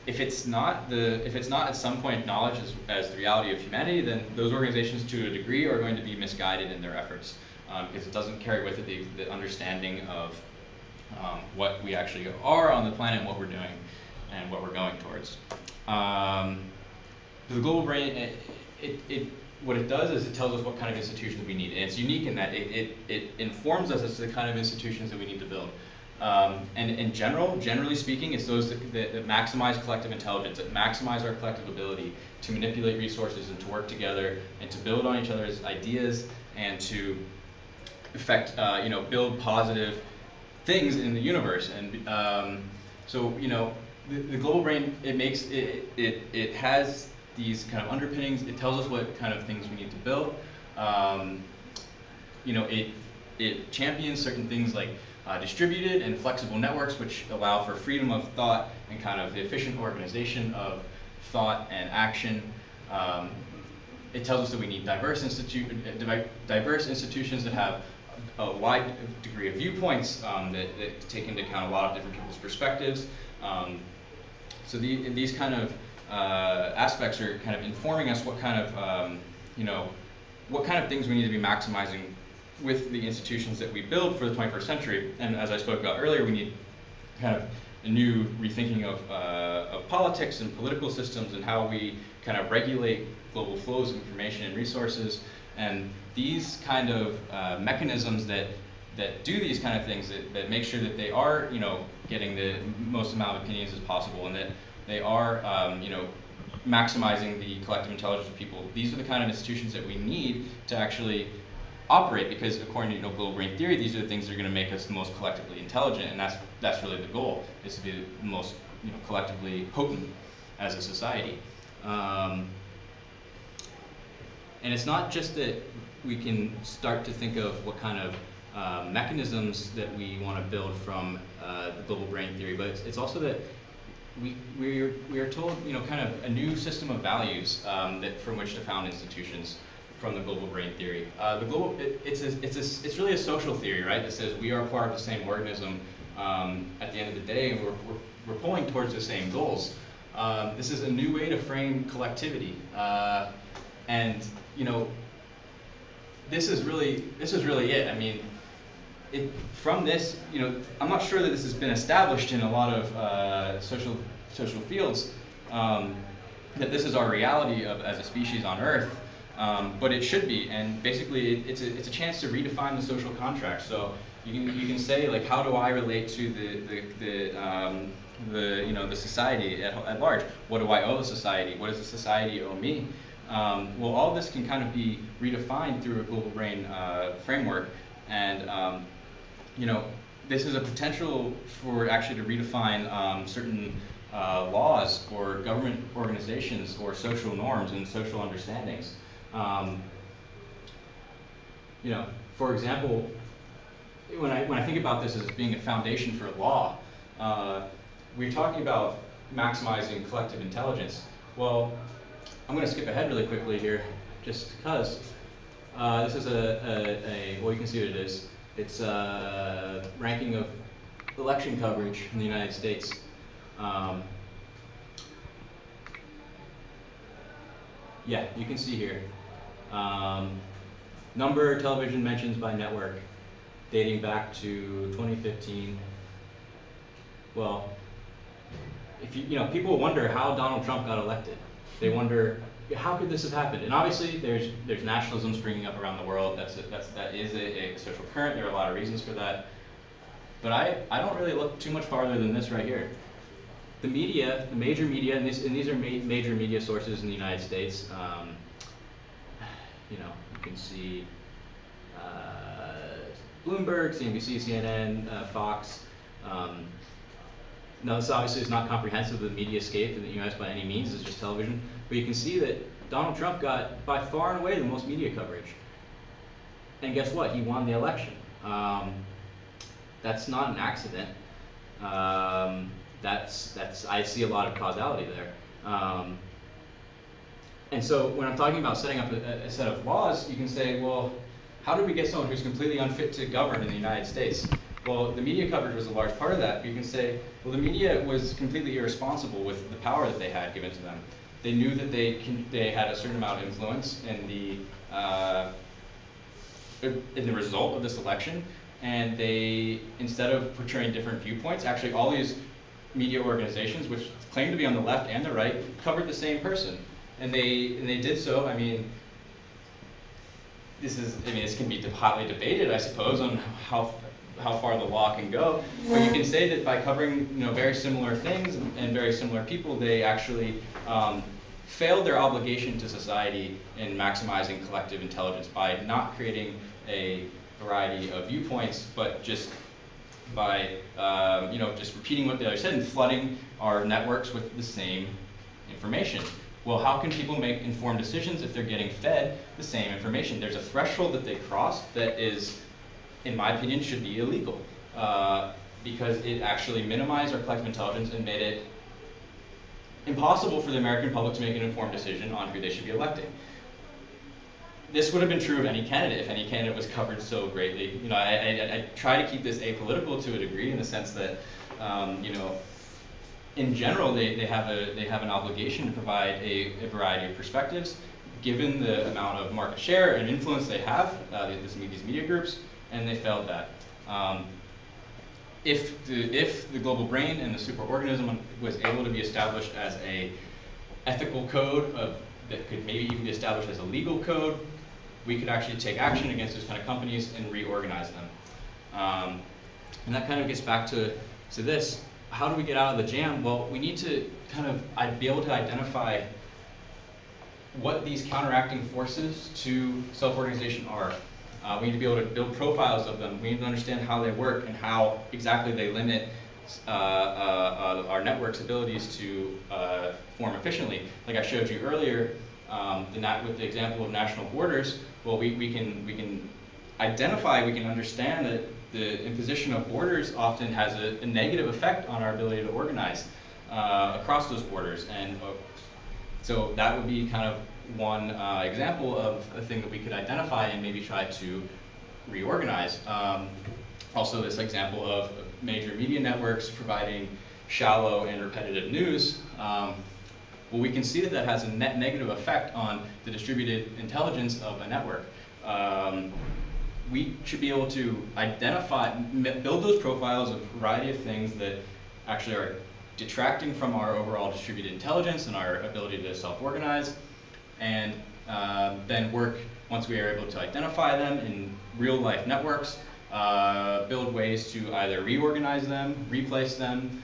If it's not at some point acknowledged as the reality of humanity, then those organizations, to a degree, are going to be misguided in their efforts, because it doesn't carry with it the understanding of what we actually are on the planet and what we're doing and what we're going towards. The global brain, what it does is it tells us what kind of institutions we need, and it's unique in that it informs us as to the kind of institutions that we need to build. And in generally speaking, it's those that maximize collective intelligence, that maximize our collective ability to manipulate resources and to work together and to build on each other's ideas and to affect, build positive things in the universe. And so, the global brain, it has these kind of underpinnings. It tells us what kind of things we need to build. It champions certain things like distributed and flexible networks, which allow for freedom of thought and kind of the efficient organization of thought and action. It tells us that we need diverse institutions that have a wide degree of viewpoints that take into account a lot of different people's perspectives. So these kind of aspects are kind of informing us what kind of what kind of things we need to be maximizing with the institutions that we build for the 21st century. And as I spoke about earlier, we need kind of a new rethinking of politics and political systems and how we kind of regulate global flows of information and resources. And these kind of mechanisms that do these kind of things, that make sure that they are, getting the most amount of opinions as possible, and that they are, maximizing the collective intelligence of people. These are the kind of institutions that we need to actually operate, because according to global brain theory, these are the things that are going to make us the most collectively intelligent, and that's really the goal, is to be the most collectively potent as a society. And it's not just that we can start to think of what kind of mechanisms that we want to build from the global brain theory, but it's also that we are told kind of a new system of values that from which to found institutions from the global brain theory. It's really a social theory, right? That says we are part of the same organism at the end of the day, and we're pulling towards the same goals. This is a new way to frame collectivity, and this is really it. I mean, from this, I'm not sure that this has been established in a lot of social fields, that this is our reality as a species on Earth, but it should be. And basically, it's a chance to redefine the social contract. So you can say, like, how do I relate to the society at large? What do I owe the society? What does the society owe me? Well, all this can kind of be redefined through a global brain framework, and this is a potential for actually to redefine certain laws or government organizations or social norms and social understandings. For example, when I think about this as being a foundation for law, we're talking about maximizing collective intelligence. Well, I'm going to skip ahead really quickly here, just because this is well, you can see what it is. It's a ranking of election coverage in the United States. Yeah, you can see here. Number of television mentions by network, dating back to 2015. Well, if people wonder how Donald Trump got elected. They wonder, how could this have happened? And obviously, there's nationalism springing up around the world. That is a social current. There are a lot of reasons for that. But I don't really look too much farther than this right here. the media, the major media, and these are major media sources in the United States. You know, you can see Bloomberg, CNBC, CNN, Fox. Now, this obviously is not comprehensive of the mediascape in the US by any means, it's just television. But you can see that Donald Trump got, by far and away, the most media coverage. And guess what? He won the election. That's not an accident. I see a lot of causality there. And so when I'm talking about setting up a set of laws, you can say, well, how do we get someone who's completely unfit to govern in the United States? Well, the media coverage was a large part of that. But you can say, well, the media was completely irresponsible with the power that they had given to them. They knew that they had a certain amount of influence in the result of this election, and they, instead of portraying different viewpoints, actually all these media organizations, which claim to be on the left and the right, covered the same person, and they did so. I mean, this can be hotly debated, I suppose, on how far the law can go. But you can say that by covering very similar things and very similar people, they actually failed their obligation to society in maximizing collective intelligence by not creating a variety of viewpoints, but just by just repeating what the other said and flooding our networks with the same information. Well, how can people make informed decisions if they're getting fed the same information? There's a threshold that they cross that is, in my opinion, should be illegal, because it actually minimized our collective intelligence and made it impossible for the American public to make an informed decision on who they should be electing. This would have been true of any candidate if any candidate was covered so greatly. I try to keep this apolitical to a degree, in the sense that in general they have an obligation to provide a variety of perspectives, given the amount of market share and influence they have, these media groups, and they failed that. If the global brain and the superorganism was able to be established as a ethical code that could maybe even be established as a legal code, we could actually take action against those kind of companies and reorganize them. And that kind of gets back to this. How do we get out of the jam? Well, we need to be able to identify what these counteracting forces to self-organization are. We need to be able to build profiles of them. We need to understand how they work and how exactly they limit our network's abilities to form efficiently. Like I showed you earlier, with the example of national borders, well, we can identify, we can understand that the imposition of borders often has a negative effect on our ability to organize across those borders. And so that would be kind of one example of a thing that we could identify and maybe try to reorganize. Also, this example of major media networks providing shallow and repetitive news, well, we can see that that has a net negative effect on the distributed intelligence of a network. We should be able to identify, build those profiles of a variety of things that actually are detracting from our overall distributed intelligence and our ability to self-organize, and then work, once we are able to identify them in real-life networks, build ways to either reorganize them, replace them,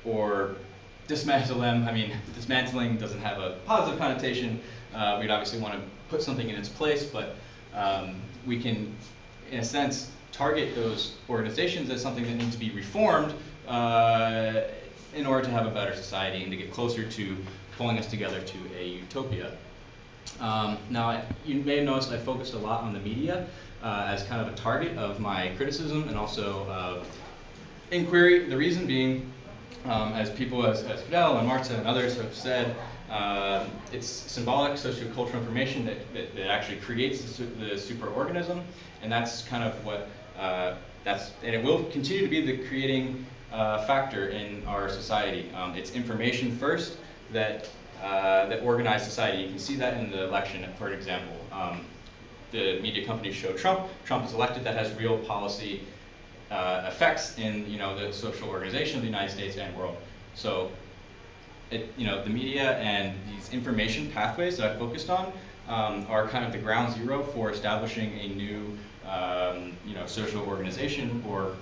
or dismantle them. I mean, dismantling doesn't have a positive connotation. We'd obviously want to put something in its place, but we can, in a sense, target those organizations as something that needs to be reformed in order to have a better society and to get closer to pulling us together to a utopia. Now, you may have noticed I focused a lot on the media as kind of a target of my criticism and also inquiry. The reason being, as people as Fidel and Marta and others have said, it's symbolic sociocultural information that actually creates the superorganism, and that's kind of what and it will continue to be the creating factor in our society. It's information first that organized society. You can see that in the election, for example. The media companies show Trump. Trump is elected. That has real policy effects in the social organization of the United States and world. So, the media and these information pathways that I focused on are kind of the ground zero for establishing a new, social organization or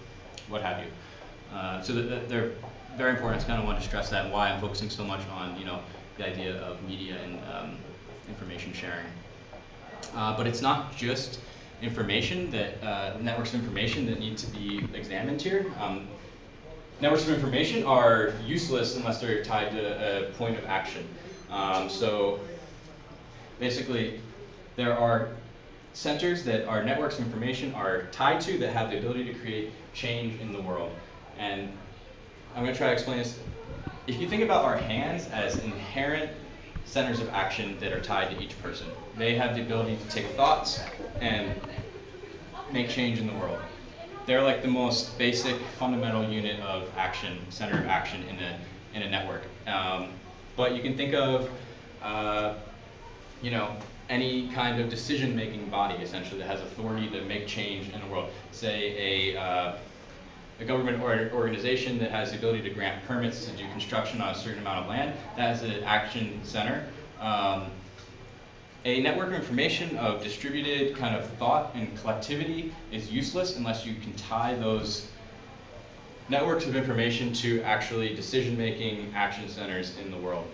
what have you. So that very important. I just kind of wanted to stress that and why I'm focusing so much on, the idea of media and information sharing. But it's not just information that networks of information that need to be examined here. Networks of information are useless unless they're tied to a point of action. So basically, there are centers that our networks of information are tied to that have the ability to create change in the world. And I'm going to try to explain this. If you think about our hands as inherent centers of action that are tied to each person, they have the ability to take thoughts and make change in the world. They're like the most basic, fundamental unit of action, center of action in a network. But you can think of, any kind of decision-making body, essentially, that has authority to make change in the world. Say a government organization that has the ability to grant permits to do construction on a certain amount of land, that is an action center. A network of information of distributed kind of thought and collectivity is useless unless you can tie those networks of information to actually decision-making action centers in the world.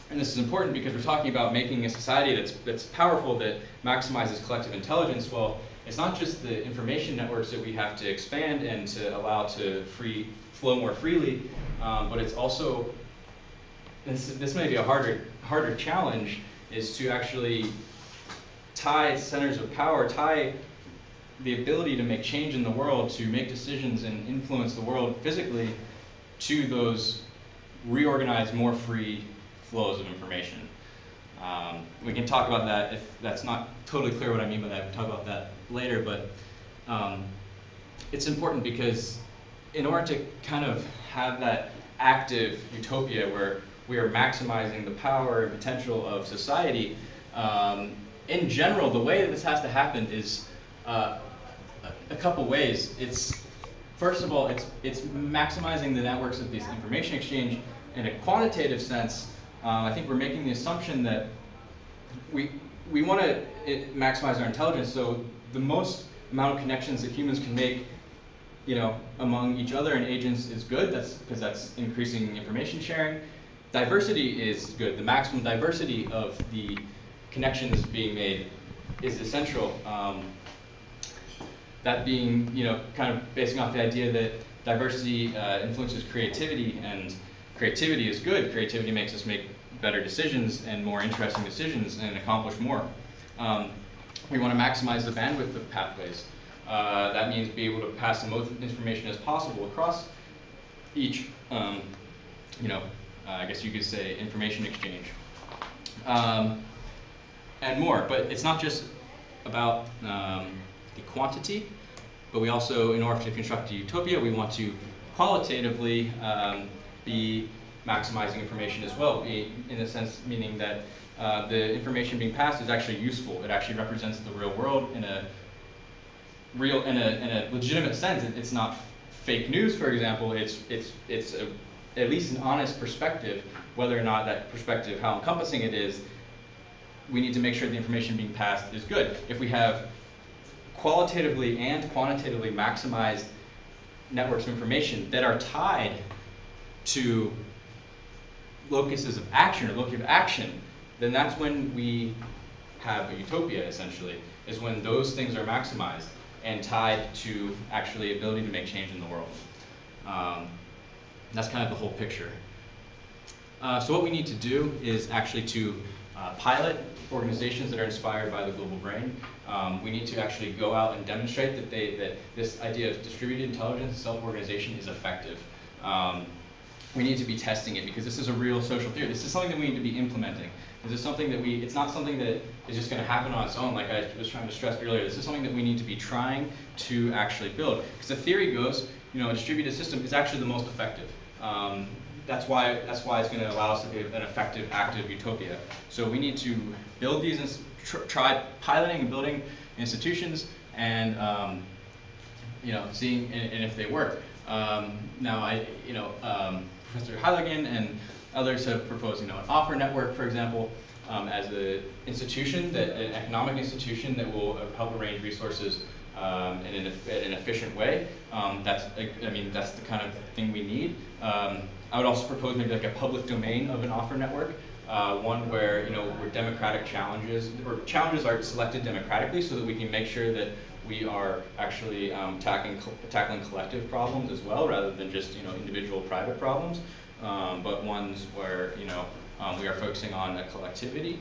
And this is important because we're talking about making a society that's powerful, that maximizes collective intelligence. Well, it's not just the information networks that we have to expand and to allow to flow more freely, but it's also, this may be a harder challenge, is to actually tie centers of power, tie the ability to make change in the world, to make decisions and influence the world physically, to those reorganized, more free flows of information. We can talk about that if that's not totally clear what I mean by that. We'll talk about that later, but it's important because in order to kind of have that active utopia where we are maximizing the power and potential of society, in general, the way that this has to happen is a couple ways. First of all, it's maximizing the networks of this information exchange in a quantitative sense. I think we're making the assumption that we want to maximize our intelligence, so the most amount of connections that humans can make, among each other and agents is good. That's because that's increasing information sharing. Diversity is good. The maximum diversity of the connections being made is essential. That being, kind of basing off the idea that diversity influences creativity, and creativity is good. Creativity makes us make better decisions and more interesting decisions and accomplish more. We want to maximize the bandwidth of pathways. That means be able to pass the most information as possible across each, I guess you could say, information exchange. And more, but it's not just about the quantity, but we also, in order to construct a utopia, we want to qualitatively be maximizing information as well, in a sense meaning that the information being passed is actually useful. It actually represents the real world in a legitimate sense. It's not fake news, for example. It's at least an honest perspective. Whether or not that perspective, how encompassing it is, we need to make sure the information being passed is good. If we have qualitatively and quantitatively maximized networks of information that are tied to locuses of action or loci of action, then that's when we have a utopia, essentially, is when those things are maximized and tied to actually ability to make change in the world. That's kind of the whole picture. So what we need to do is actually to pilot organizations that are inspired by the global brain. We need to actually go out and demonstrate that this idea of distributed intelligence and self-organization is effective. We need to be testing it because this is a real social theory. This is something that we need to be implementing. This is something that it's not something that is just going to happen on its own, like I was trying to stress earlier. This is something that we need to be trying to actually build. Because the theory goes, a distributed system is actually the most effective. That's why it's going to allow us to be an effective, active utopia. So we need to build these, try piloting and building institutions, and seeing and if they work. Now, Professor Heiligen and others have proposed, an offer network, for example, as an institution, an economic institution that will help arrange resources in an efficient way. That's the kind of thing we need. I would also propose maybe like a public domain of an offer network, one where where democratic challenges are selected democratically, so that we can make sure that we are actually tackling collective problems as well, rather than just individual private problems, but ones where we are focusing on a collectivity.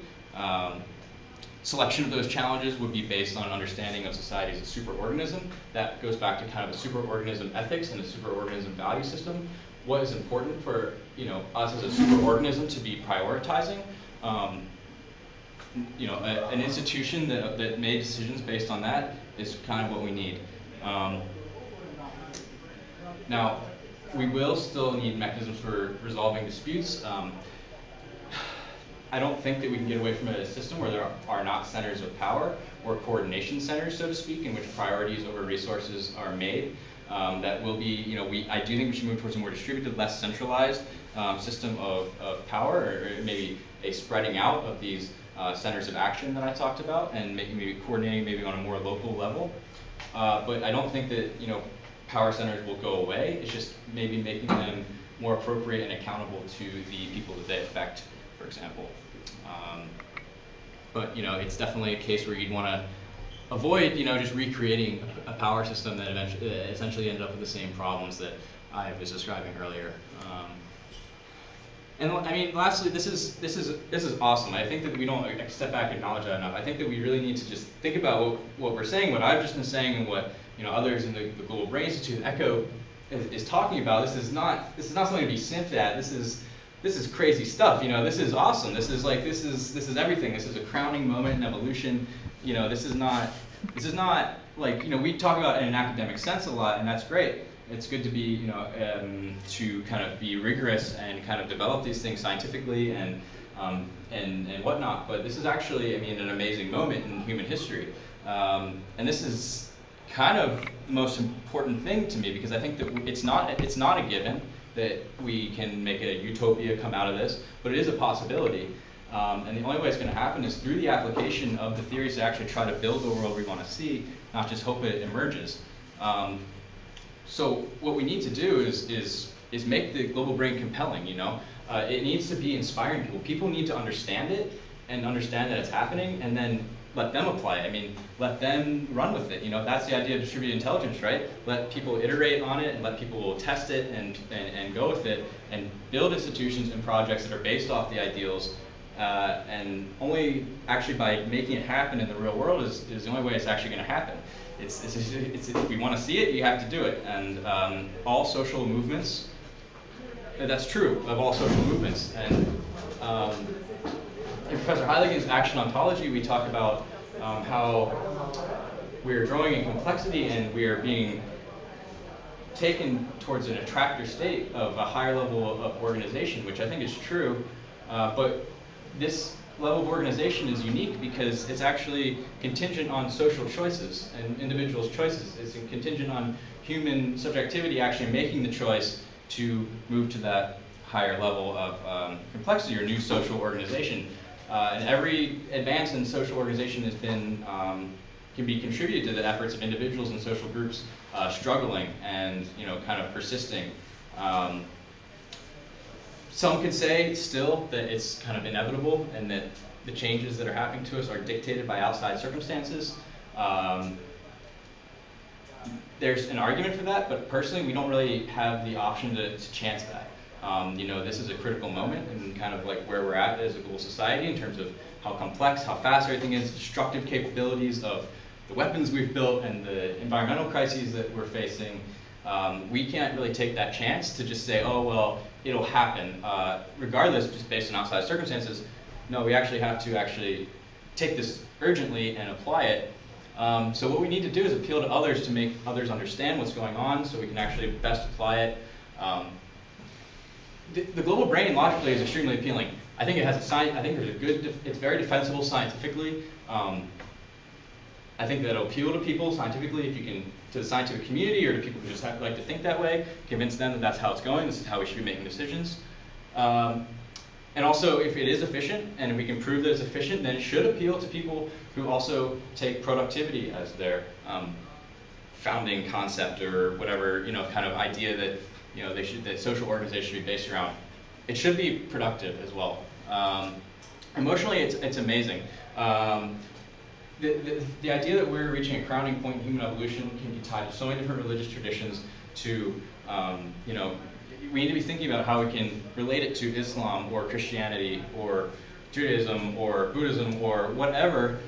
Selection of those challenges would be based on understanding of society as a superorganism. That goes back to kind of a superorganism ethics and a superorganism value system. What is important for us as a superorganism to be prioritizing? An institution that made decisions based on that is kind of what we need. Now, we will still need mechanisms for resolving disputes. I don't think that we can get away from a system where there are not centers of power or coordination centers, so to speak, in which priorities over resources are made. That will be, I do think we should move towards a more distributed, less centralized system of power, or maybe a spreading out of these centers of action that I talked about, and maybe coordinating maybe on a more local level. But I don't think that power centers will go away. It's just maybe making them more appropriate and accountable to the people that they affect, for example. But it's definitely a case where you'd want to avoid just recreating a power system that essentially ended up with the same problems that I was describing earlier. And I mean, lastly, this is awesome. I think that we don't step back and acknowledge that enough. I think that we really need to just think about what we're saying, what I've just been saying, and what others in the Global Brain Institute, ECCO, is talking about. This is not something to be simped at. This is crazy stuff. This is awesome. This is everything. This is a crowning moment in evolution. This is not like we talk about it in an academic sense a lot, and that's great. It's good to be to kind of be rigorous and kind of develop these things scientifically and whatnot. But this is actually, an amazing moment in human history, and this is kind of the most important thing to me, because I think that it's not a given that we can make a utopia come out of this, but it is a possibility. And the only way it's going to happen is through the application of the theories to actually try to build the world we want to see, not just hope it emerges. So what we need to do is make the global brain compelling. It needs to be inspiring people. People need to understand it and understand that it's happening, and then let them apply it. Let them run with it. That's the idea of distributed intelligence, right? Let people iterate on it and let people test it and go with it and build institutions and projects that are based off the ideals. And only actually by making it happen in the real world is the only way it's actually going to happen. If we want to see it, you have to do it. And all social movements, that's true of all social movements. And in Professor Heiligen's action ontology, we talk about how we're growing in complexity and we are being taken towards an attractor state of a higher level of organization, which I think is true. But this level of organization is unique because it's actually contingent on social choices and individuals' choices. It's contingent on human subjectivity actually making the choice to move to that higher level of complexity or new social organization. And every advance in social organization has been can be contributed to the efforts of individuals and social groups struggling and kind of persisting. Some could say still that it's kind of inevitable and that the changes that are happening to us are dictated by outside circumstances. There's an argument for that, but personally we don't really have the option to chance that. This is a critical moment and kind of like where we're at as a global society in terms of how complex, how fast everything is, destructive capabilities of the weapons we've built and the environmental crises that we're facing. We can't really take that chance to just say, oh, well, it'll happen, regardless, just based on outside circumstances. No, we actually have to take this urgently and apply it. So what we need to do is appeal to others to make others understand what's going on so we can actually best apply it. The global brain logically is extremely appealing. I think it has it's very defensible scientifically. I think that'll appeal to people scientifically if you can, to the scientific community or to people who just like to think that way, convince them that that's how it's going, this is how we should be making decisions. And also, if it is efficient and we can prove that it's efficient, then it should appeal to people who also take productivity as their founding concept or whatever, kind of idea that, that social organization should be based around. It should be productive as well. Emotionally, it's amazing. The idea that we're reaching a crowning point in human evolution can be tied to so many different religious traditions to, we need to be thinking about how we can relate it to Islam or Christianity or Judaism or Buddhism or whatever,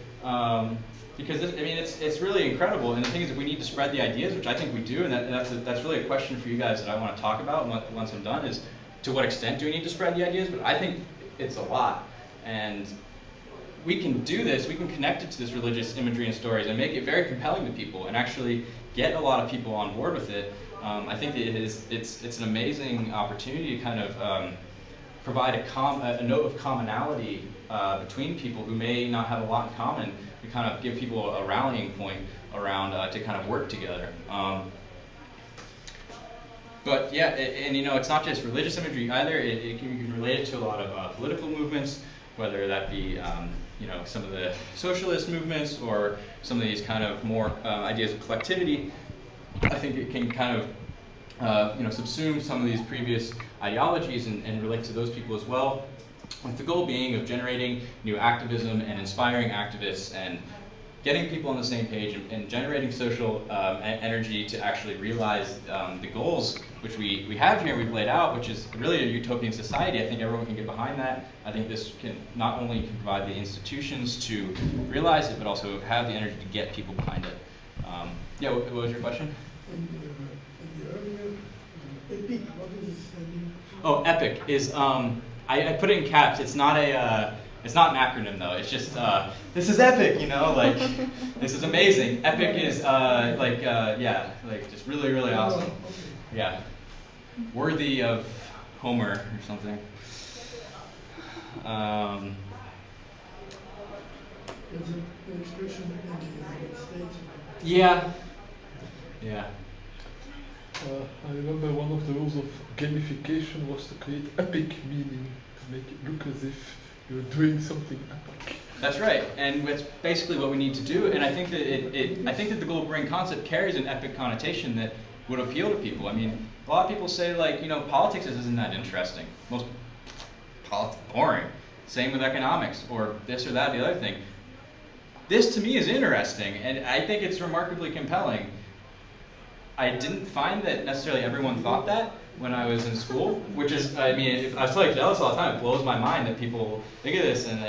because it's really incredible. And the thing is, that we need to spread the ideas, which I think we do, and that's really a question for you guys that I want to talk about. And once I'm done, is to what extent do we need to spread the ideas? But I think it's a lot, and we can do this. We can connect it to this religious imagery and stories and make it very compelling to people, and actually get a lot of people on board with it. I think that it's an amazing opportunity to kind of provide a note of commonality between people who may not have a lot in common, to kind of give people a rallying point around to kind of work together. But yeah, and it's not just religious imagery either. You can relate it to a lot of political movements, whether that be some of the socialist movements or some of these kind of more ideas of collectivity. I think it can kind of subsume some of these previous ideologies and relate to those people as well, with the goal being of generating new activism and inspiring activists and getting people on the same page and generating social energy to actually realize the goals which we have here, we've laid out, which is really a utopian society. I think everyone can get behind that. I think this can not only provide the institutions to realize it, but also have the energy to get people behind it. Yeah, what was your question? And the earlier, EPIC, what does it mean? Oh, EPIC is, I put it in caps. It's not it's not an acronym though. It's just, this is epic, like, this is amazing. EPIC is just really, really awesome. Okay. Yeah. Worthy of Homer or something. There's an expression in the United States. Yeah. Yeah. I remember one of the rules of gamification was to create epic meaning, to make it look as if you're doing something epic. That's right, and that's basically what we need to do. And I think that I think that the global brain concept carries an epic connotation that would appeal to people. I mean, a lot of people say politics isn't that interesting. Most politics boring. Same with economics or this or that, the other thing. This to me is interesting, and I think it's remarkably compelling. I didn't find that necessarily everyone thought that when I was in school, which is, I was telling Dallas all the time, it blows my mind that people think of this and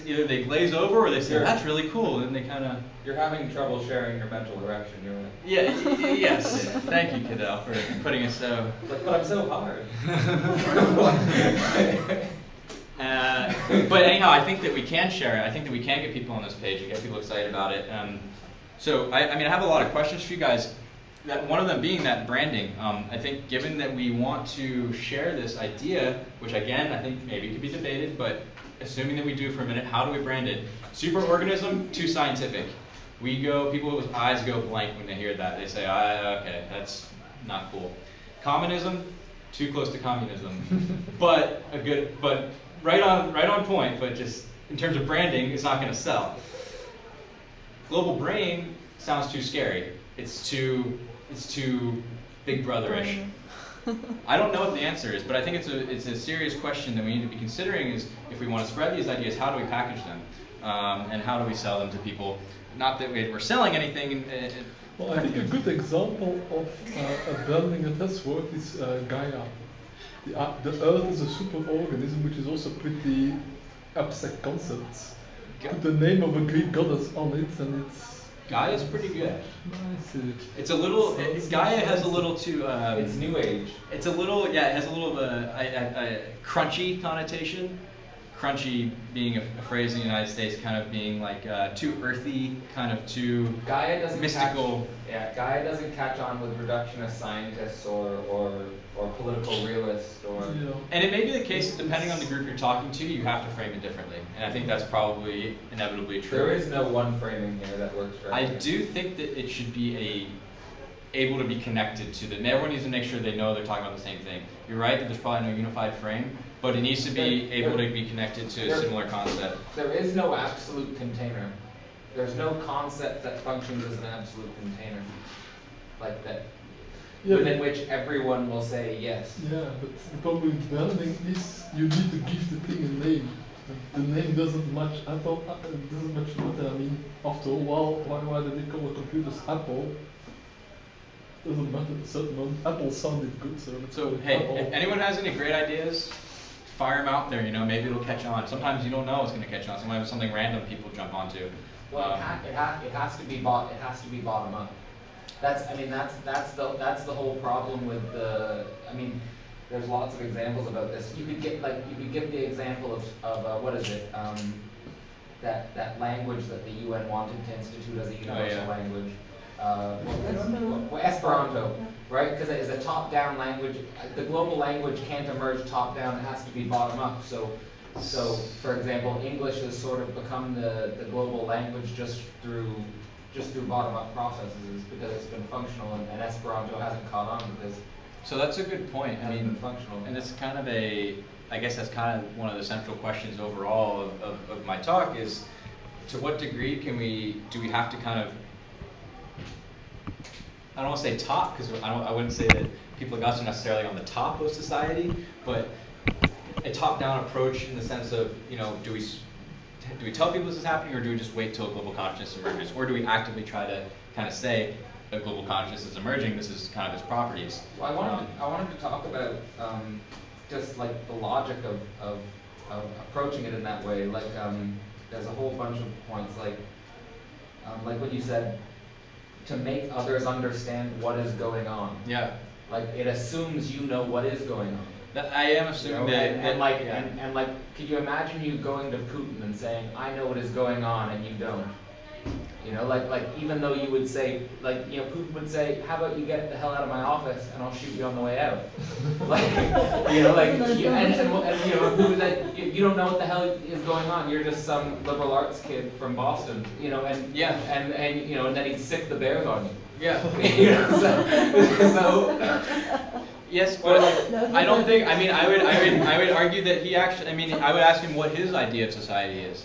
either they glaze over or they say, that's really cool, and they kind of... You're having trouble sharing your mental erection, you're right. Yeah, yes. Thank you, Cadell, for putting it so... But I'm so hard. But anyhow, I think that we can share it. I think that we can get people on this page and get people excited about it. So I have a lot of questions for you guys. That one of them being that branding. I think given that we want to share this idea, which again I think maybe could be debated, but assuming that we do for a minute, how do we brand it? Superorganism, too scientific. People with eyes go blank when they hear that. They say, okay, that's not cool. Communism, too close to communism. but right on point, but just in terms of branding, it's not going to sell. Global brain sounds too scary. It's too Big Brother-ish. I don't know what the answer is, but I think it's a serious question that we need to be considering. Is if we want to spread these ideas, how do we package them, and how do we sell them to people? Not that we're selling anything. Well, I think a good example of a branding that has worked is Gaia. The Earth is a superorganism, which is also pretty abstract concept. Put the name of a Greek goddess on it, and it's... Gaia's pretty good. Nice. It's a little... Gaia has a little too... it's New Age. It's a little... Yeah, it has a little of a crunchy connotation. Crunchy being a phrase in the United States, kind of being like too earthy, kind of too Gaia doesn't mystical. Gaia doesn't catch on with reductionist scientists or political realists or. Yeah. And it may be the case that depending on the group you're talking to, you have to frame it differently. And I think that's probably inevitably true. There is no one framing here that works for everyone. I do think that it should be able to be connected to them. Everyone needs to make sure they know they're talking about the same thing. You're right that there's probably no unified frame, but it needs to be able to be connected to a similar concept. There is no absolute container. There's no concept that functions as an absolute container, like that, Yeah, within but- which everyone will say yes. Yeah, but the problem with blending is you need to give the thing a name. The name doesn't match Apple, doesn't match matter. I mean, after a while, why did they call the computers Apple? Doesn't matter. At a certain moment, Apple sounded good, so let's call So it hey, Apple. if anyone has any great ideas, fire them out there. You know, maybe it'll catch on. Sometimes you don't know it's going to catch on. Sometimes it's something random people jump onto. Well, it has to be bottom up. That's the whole problem with the. I mean, there's lots of examples about this. You could give the example of what is it? That language that the UN wanted to institute as a universal language. Esperanto, right? Because it is a top-down language. The global language can't emerge top-down. It has to be bottom-up. So, for example, English has sort of become the global language just through bottom-up processes because it's been functional, and Esperanto hasn't caught on because. So that's a good point. I mean, functional. and it's kind of I guess that's kind of one of the central questions overall of my talk is, to what degree do we have to kind of, I don't want to say top, because I wouldn't say that people like us are necessarily on the top of society, but a top-down approach in the sense of, you know, do we tell people this is happening, or do we just wait till a global consciousness emerges, or do we actively try to kind of say a global consciousness is emerging, this is kind of its properties? Well, I wanted to talk about just like the logic of approaching it in that way. Like there's a whole bunch of points, like what you said, to make others understand what is going on. Yeah. Like it assumes you know what is going on. I am assuming and could you imagine you going to Putin and saying, I know what is going on, and you don't? You know, like even though you would say, like, you know, Putin would say, how about you get the hell out of my office and I'll shoot you on the way out? Like, you know, like, and you know, you don't know what the hell is going on. You're just some liberal arts kid from Boston, you know, and you know, and then he'd sick the bears on you. Yeah. You know, so yes, but I don't think. I mean, I would argue that he actually. I mean, I would ask him what his idea of society is.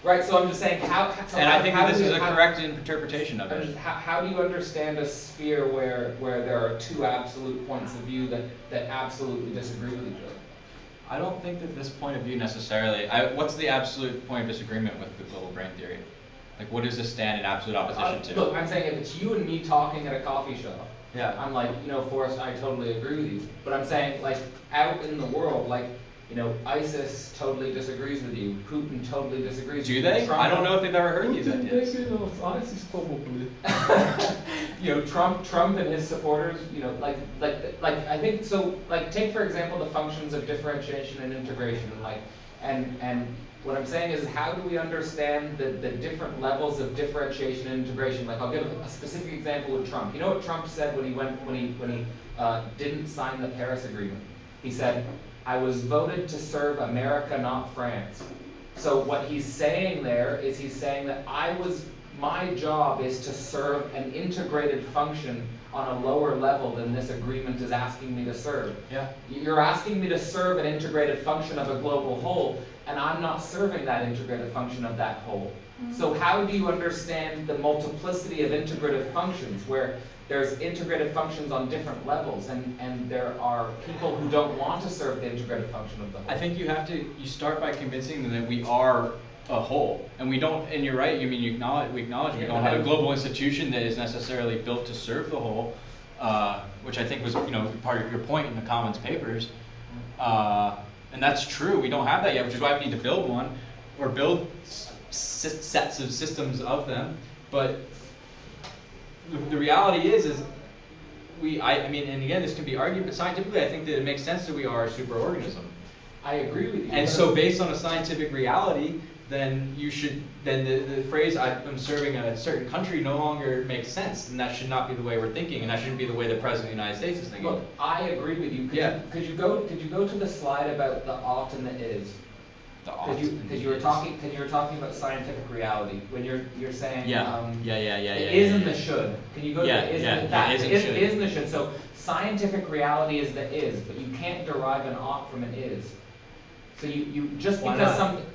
Right. So I'm just saying how. So and how, I think how that this do is you, a how, correct interpretation of it. How do you understand a sphere where there are two absolute points of view that absolutely disagree with each other? I don't think that this point of view necessarily. What's the absolute point of disagreement with the global brain theory? Like, what does this stand in absolute opposition to? Look, I'm saying if it's you and me talking at a coffee shop, yeah, I'm like, you know, Forrest, I totally agree with you. But I'm saying, like, out in the world, like, you know, ISIS totally disagrees with you. Putin totally disagrees with you. Do they? Trump, I don't know if they've ever heard these ideas. Maybe not. ISIS probably. You know, Trump and his supporters, you know, like I think so. Like, take for example the functions of differentiation and integration, and what I'm saying is, how do we understand the different levels of differentiation and integration? Like, I'll give a specific example with Trump. You know what Trump said when he didn't sign the Paris Agreement? He said, "I was voted to serve America, not France." So what he's saying there is he's saying that my job is to serve an integrated function on a lower level than this agreement is asking me to serve. Yeah. You're asking me to serve an integrated function of a global whole, and I'm not serving that integrated function of that whole. Mm-hmm. So how do you understand the multiplicity of integrative functions, where there's integrated functions on different levels, and there are people who don't want to serve the integrated function of the whole? I think you start by convincing them that we are a whole, and we don't. And you're right. We acknowledge we don't have a global institution that is necessarily built to serve the whole, which I think was part of your point in the Commons papers, and that's true. We don't have that yet, which is why we need to build one, or build sets of systems of them. But the reality is I mean, and again, this can be argued, but scientifically, I think that it makes sense that we are a superorganism. I agree with you. And so, based on a scientific reality, then the phrase "I'm serving a certain country" no longer makes sense, and that should not be the way we're thinking, and that shouldn't be the way the President of the United States is thinking. Look, I agree with you. Could you go to the slide about the ought and the is? Because you were talking about scientific reality when you're saying the is and the should. Can you go to the is and the is and the should? So scientific reality is the is, but you can't derive an ought from an is. So you just Why because not? something.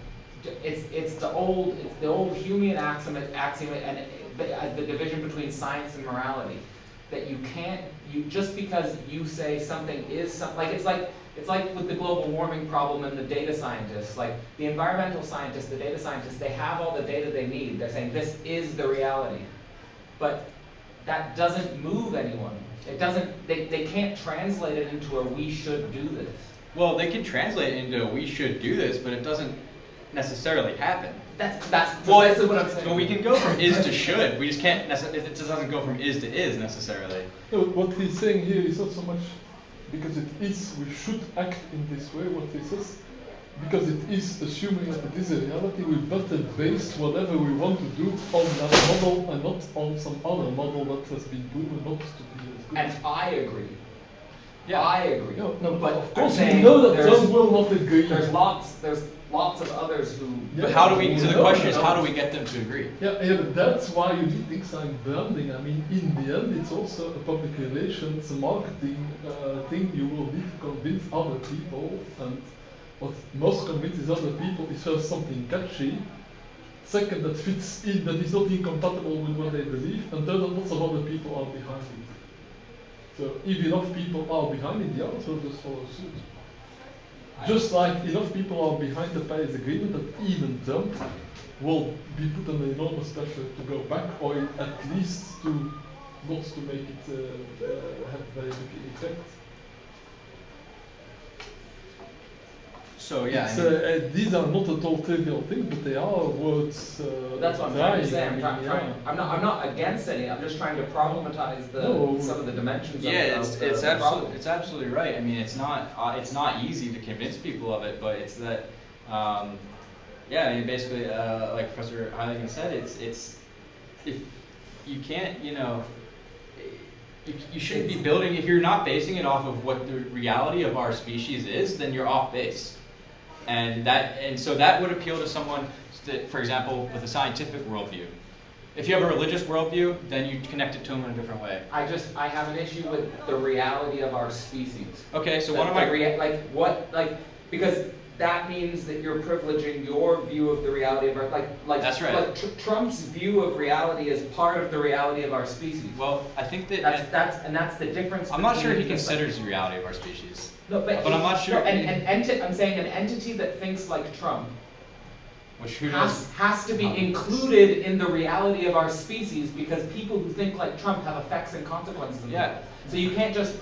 it's the old Humean axiom and the division between science and morality, that you can't, just because you say something is something, like it's like with the global warming problem and the data scientists, like the environmental scientists, the data scientists, they have all the data they need. They're saying this is the reality, but that doesn't move anyone. It doesn't. They can't translate it into a we should do this. Well, they can translate it into we should do this, but it doesn't necessarily happen. That's precisely what I'm saying. Well, we can go from is to should. We just can't necessarily. It just doesn't go from is to is necessarily. No, what he's saying here is not so much because it is we should act in this way. What he says, because it is assuming that it is a reality, we better base whatever we want to do on that model and not on some other model that has been proven not to be as good. And I agree. Yeah. I agree. No, but of course I'm we know that there's- some will not agree. There's lots of others who. But how do we? So the question is, how do we get them to agree? Yeah, but that's why you need things like branding. I mean, in the end, it's also a public relations, a marketing thing. You will need to convince other people, and what most convinces other people is first something catchy, second that fits in, that is not incompatible with what they believe, and third that lots of other people are behind it. So if enough people are behind it, the others will just follow suit. Just like enough people are behind the Paris Agreement that even Trump will be put under enormous pressure to go back, or at least to not to make it have very big effect. So yeah, It's, these are not at all trivial things, but they are words. That's what I'm trying to say. trying. I'm not against any. I'm just trying to problematize some of the dimensions. yeah, of it's the problem. absolutely right. I mean, it's not easy to convince people of it, but it's that. Yeah, I mean, basically, like Professor Heiligen said, it's if you can't, you shouldn't be building, if you're not basing it off of what the reality of our species is, then you're off base. And so that would appeal to someone that, for example, with a scientific worldview. If you have a religious worldview, then you connect it to them in a different way. I have an issue with the reality of our species. Okay, so one of my because that means that you're privileging your view of the reality of our That's right. Like Trump's view of reality is part of the reality of our species. Well, I think that that's the difference. I'm not sure he considers the reality of our species. No, but I'm not sure. No, I'm saying an entity that thinks like Trump has to be included in the reality of our species, because people who think like Trump have effects and consequences. Yeah. So you can't just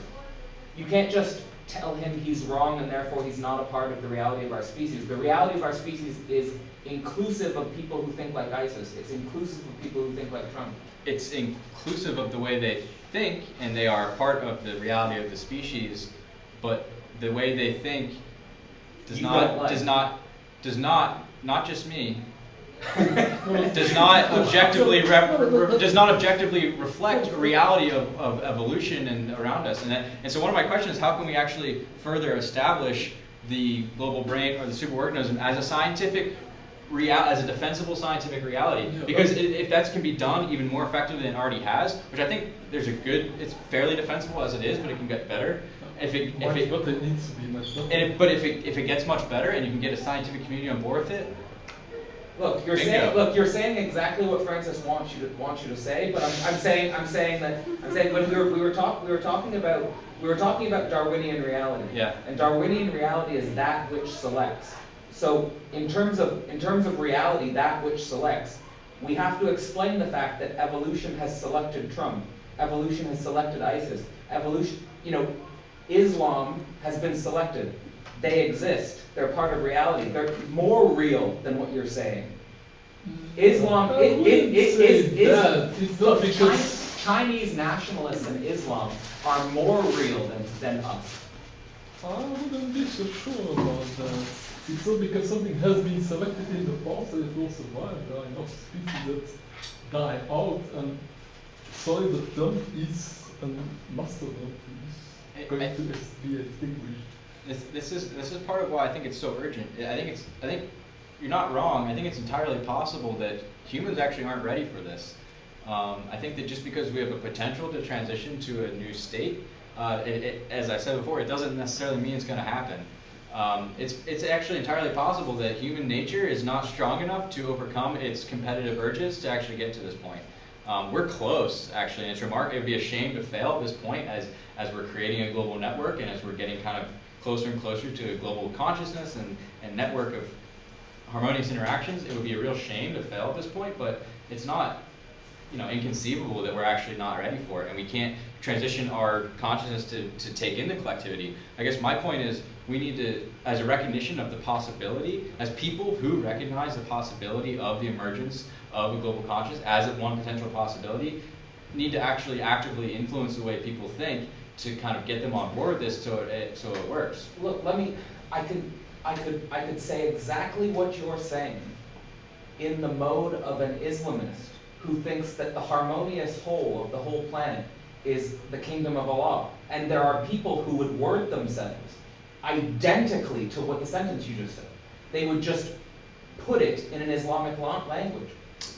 tell him he's wrong and therefore he's not a part of the reality of our species. The reality of our species is inclusive of people who think like ISIS. It's inclusive of people who think like Trump. It's inclusive of the way they think, and they are part of the reality of the species, but the way they think does not not just me, does not objectively reflect a reality of evolution and around us. And so one of my questions is, how can we actually further establish the global brain or the superorganism as a scientific as a defensible scientific reality? Because if that can be done even more effectively than it already has, which I think it's fairly defensible as it is, but it can get better. But if it gets much better and you can get a scientific community on board with it. Look, you're saying exactly what Francis wants you to say, but I'm saying when we were talking about Darwinian reality. Yeah. And Darwinian reality is that which selects. So in terms of reality, that which selects, we have to explain the fact that evolution has selected Trump, evolution has selected ISIS, evolution, Islam has been selected. They exist. They're part of reality. They're more real than what you're saying. Islam Chinese nationalists and Islam are more real than us. I wouldn't be so sure about that. It's not because something has been selected in the past that it will survive. There are enough species that die out, and sorry, the Trump is a mastodon. He's going to be extinguished. This is part of why I think it's so urgent. I think you're not wrong. I think it's entirely possible that humans actually aren't ready for this. I think that just because we have a potential to transition to a new state, as I said before, it doesn't necessarily mean it's going to happen. it's actually entirely possible that human nature is not strong enough to overcome its competitive urges to actually get to this point. We're close, actually, and it would be a shame to fail at this point as we're creating a global network and as we're getting kind of closer and closer to a global consciousness and network of harmonious interactions. It would be a real shame to fail at this point, but it's not, inconceivable that we're actually not ready for it, and we can't transition our consciousness to take in the collectivity. I guess my point is we need to, as a recognition of the possibility, as people who recognize the possibility of the emergence of a global consciousness as one potential possibility, need to actually actively influence the way people think to kind of get them on board with this so it works. Look, I could say exactly what you're saying in the mode of an Islamist who thinks that the harmonious whole of the whole planet is the kingdom of Allah. And there are people who would word themselves identically to what the sentence you just said. They would just put it in an Islamic language.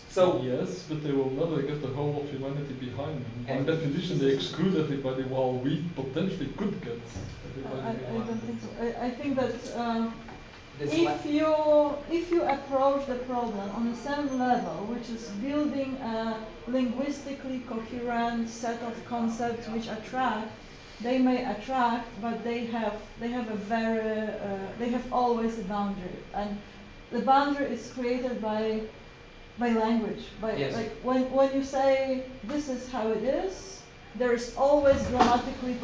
So yes, but they will never get the whole of humanity behind them. By definition, they exclude everybody, while we potentially could get everybody I behind don't them. think so. I think that if you approach the problem on the same level, which is building a linguistically coherent set of concepts which attract, they may attract, but they have always a boundary, and the boundary is created by language. Yes. Like when you say this is how it is, there is always grammatical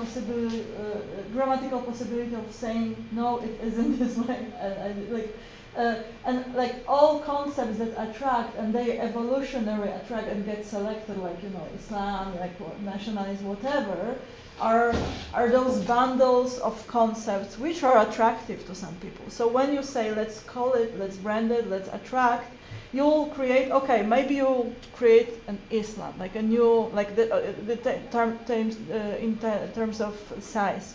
possibility of saying no, it isn't this way. And like all concepts that attract and they evolutionary attract and get selected, like Islam, like nationalism, whatever, are those bundles of concepts which are attractive to some people. So when you say let's call it, let's brand it, let's attract, you'll create, maybe you'll create an Islam, like a new, like in terms of size.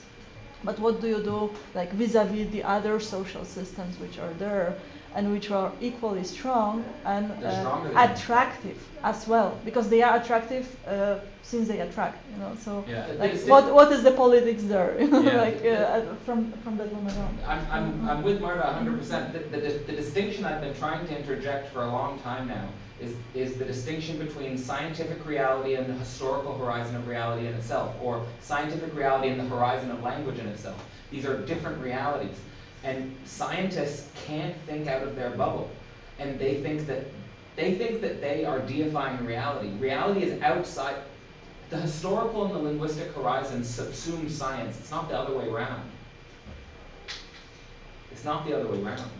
But what do you do, like vis-a-vis the other social systems which are there and which are equally strong and attractive as well, because they are attractive since they attract, So, yeah. like, what is the politics there? Yeah. From that moment on. I'm with Marta 100%. The distinction I've been trying to interject for a long time now is the distinction between scientific reality and the historical horizon of reality in itself, or scientific reality and the horizon of language in itself. These are different realities. And scientists can't think out of their bubble. And they think that they are deifying reality. Reality is outside. The historical and the linguistic horizon subsume science. It's not the other way around. It's not the other way around.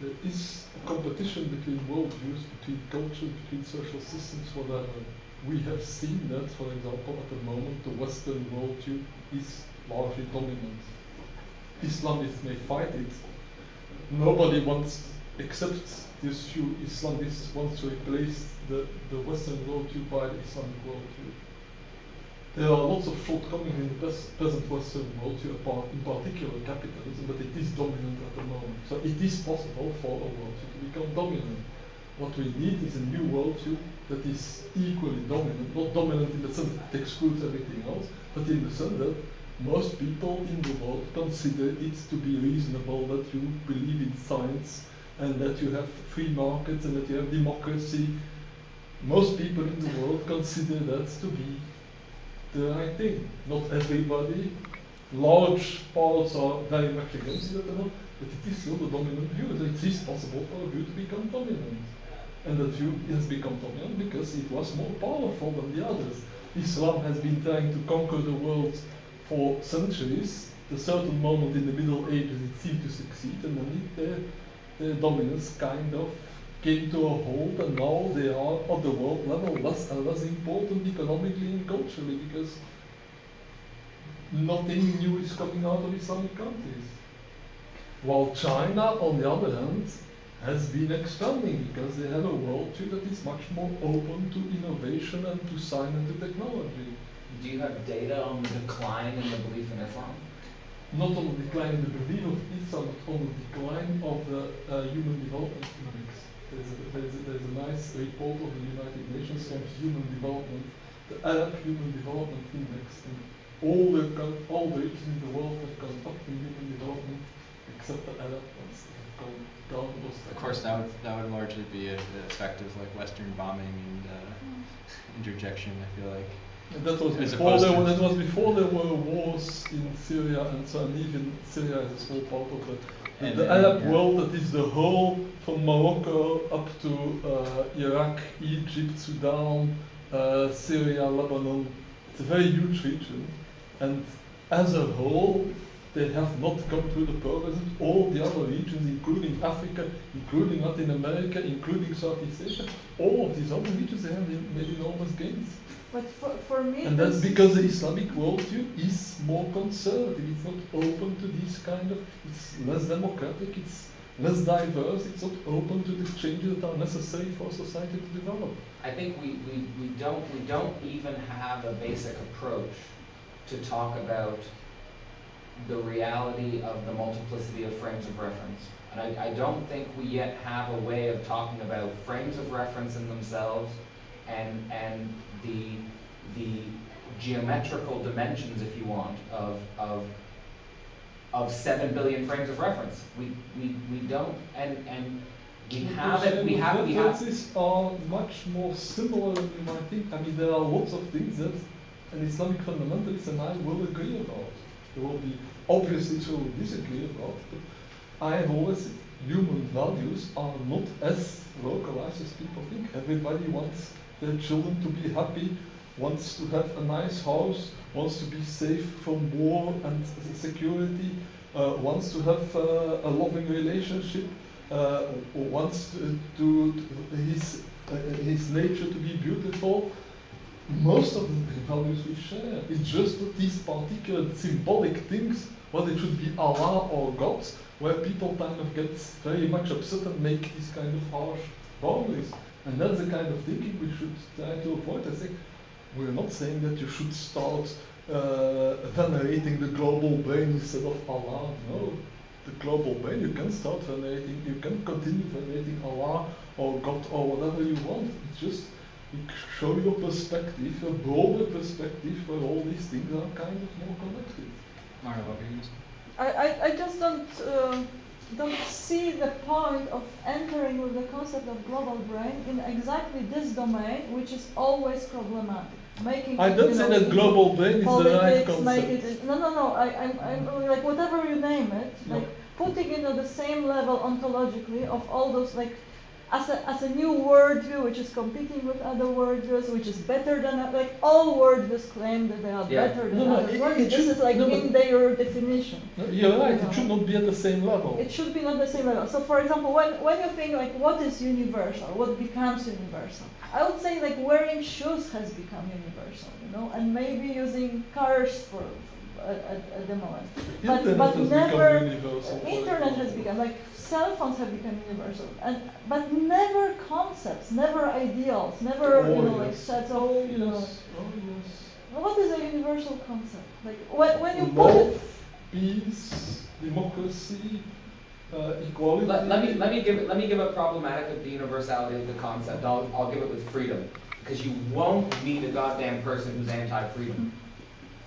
There is a competition between worldviews, between cultures, between social systems, whatever. We have seen that, for example, at the moment, the Western worldview is largely dominant. Islamists may fight it. Nobody wants, except this few Islamists, wants to replace the Western worldview by the Islamic worldview. There are lots of shortcomings in the present Western worldview, in particular capitalism, but it is dominant at the moment. So it is possible for a worldview to become dominant. What we need is a new worldview that is equally dominant, not dominant in the sense that it excludes everything else, but in the sense that most people in the world consider it to be reasonable that you believe in science and that you have free markets and that you have democracy. Most people in the world consider that to be the right thing. Not everybody. Large parts are very much against it at the moment, but it is still the dominant view. So it is possible for a view to become dominant. And that view has become dominant because it was more powerful than the others. Islam has been trying to conquer the world for centuries. At a certain moment in the Middle Ages it seemed to succeed, and then their dominance kind of came to a halt, and now they are at the world level less and less important economically and culturally, because nothing new is coming out of Islamic countries. While China, on the other hand, has been expanding because they have a worldview that is much more open to innovation and to science and to technology. Do you have data on the decline in the belief in Islam? Not on the decline in the belief of Islam, but on the decline of the Human Development Index. There's a nice report of the United Nations on human development, the Arab Human Development Index, and all the regions in the world have gone up in human development except the Arab ones that have gone down those Of course, that would largely be the effect of like Western bombing and interjection. I feel like. And that was As before opposed there to- were, that was before there were wars in Syria and so on. Even Syria is a small part of And the then, Arab yeah. world. That is the whole from Morocco up to Iraq, Egypt, Sudan, Syria, Lebanon. It's a very huge region, and as a whole, they have not come through the progress of all the other regions, including Africa, including Latin America, including Southeast Asia. All of these other regions, they have made enormous gains. But for me, And that's this- because the Islamic worldview is more conservative. It's not open to these kind of. It's less democratic. It's less diverse. It's not open to the changes that are necessary for society to develop. I think we don't even have a basic approach to talk about the reality of the multiplicity of frames of reference. And I don't think we yet have a way of talking about frames of reference in themselves and the geometrical dimensions, if you want, of 7 billion frames of reference. We don't, and we have it, we have. References are much more similar than you might think. I mean, there are lots of things that an Islamic fundamentalist and I will agree about. There will be obviously things we will disagree about, but I have always said human values are not as localized as people think. Everybody wants their children to be happy, wants to have a nice house, wants to be safe from war and security, wants to have a loving relationship, wants to his nature to be beautiful. Most of the values we share. It's just that these particular symbolic things, whether it should be Allah or God, where people kind of get very much upset and make these kind of harsh boundaries. And that's the kind of thinking we should try to avoid. I think we're not saying that you should start venerating the global brain instead of Allah. No, the global brain you can start venerating, you can continue venerating Allah or God or whatever you want. It's just you show your perspective, a broader perspective where all these things are kind of more connected. Marna, what were you saying? I just don't see the point of entering with the concept of global brain in exactly this domain, which is always problematic. Making I don't say that global brain is the right politics, make concept. it no. I'm like whatever you name it, No. like putting it on the same level ontologically of all those like as a new worldview which is competing with other worldviews, which is better than like all worldviews claim that they are Yeah. better than No, other worldviews. it This should- is like no, in but- their definition. No, you're right, You know. it should not be at the same level. It should be not the same level. So for example, when you think like what is universal, what becomes universal, I would say like wearing shoes has become universal, you know, and maybe using cars for at the moment. Internet but has never become universal. internet has become like cell phones have become universal, but never concepts, never ideals, never you know like sets of you know. Oh yes. What is a universal concept? Like when you put it. Love, peace, democracy, equality. Let me give a problematic of the universality of the concept. I'll give it with freedom, because you won't meet a goddamn person who's anti-freedom.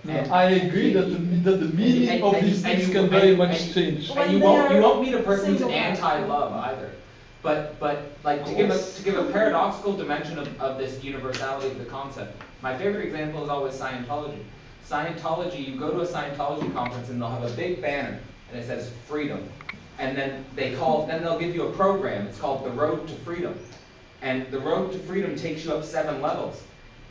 No, And- I agree that the meaning of these things can very much change. When And you they won't are meet a person who's single-minded. anti-love either. But like to give a paradoxical dimension of this universality of the concept. My favorite example is always Scientology. Scientology, you go to a Scientology conference and they'll have a big banner and it says freedom. And then they'll give you a program. It's called the Road to Freedom. And the Road to Freedom takes you up 7 levels.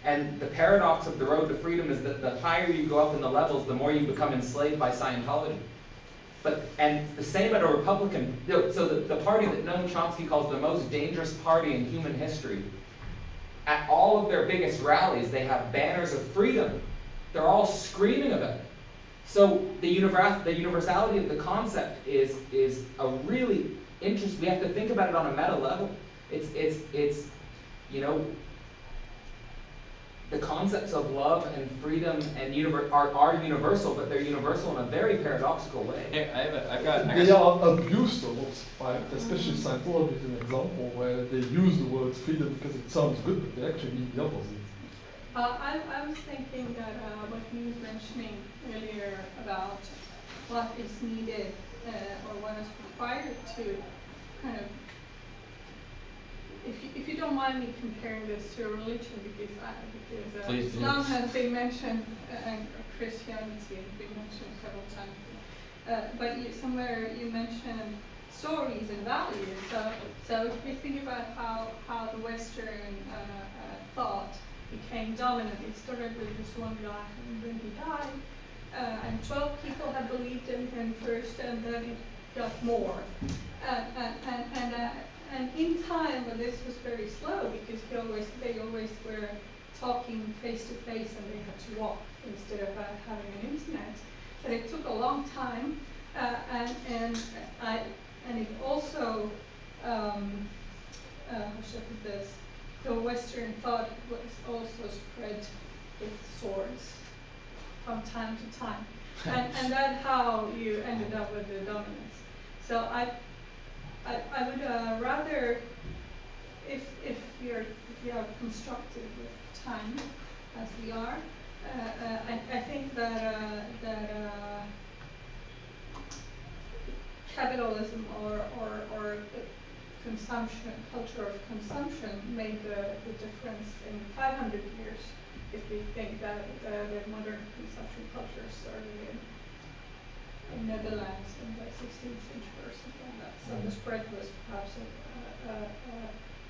And the paradox of the Road to Freedom is that the higher you go up in the levels, the more you become enslaved by Scientology. And the same at a Republican, so the party that Noam Chomsky calls the most dangerous party in human history, at all of their biggest rallies, they have banners of freedom. They're all screaming about it. So the universality of the concept is a really interesting. We have to think about it on a meta level. It's you know, the concepts of love and freedom and are universal, but they're universal in a very paradoxical way. Hey, I've got. They are abused a lot by, especially Scientology is an example where they use the word freedom because it sounds good, but they actually mean the opposite. I was thinking that what you was mentioning earlier about what is needed or one is required to kind of, if you don't mind me comparing this to a religion, because Please do. Islam has been mentioned and Christianity has been mentioned several times, but somewhere you mentioned stories and values. So if we think about how the Western thought became dominant, it started with this one guy, and then he died, and 12 people had believed in him first, and then it got more. And in time, and this was very slow because they always were talking face to face, and they had to walk instead of having an internet. But it took a long time, and it also, how should I put this? The Western thought was also spread with swords from time to time, and that's how you ended up with the dominance. So I would rather, if you are constructive with time, as we are, I think that capitalism or consumption, culture of consumption made the difference in 500 years. If we think that the modern consumption culture started in Netherlands in the 16th century or something like that. So the spread was perhaps,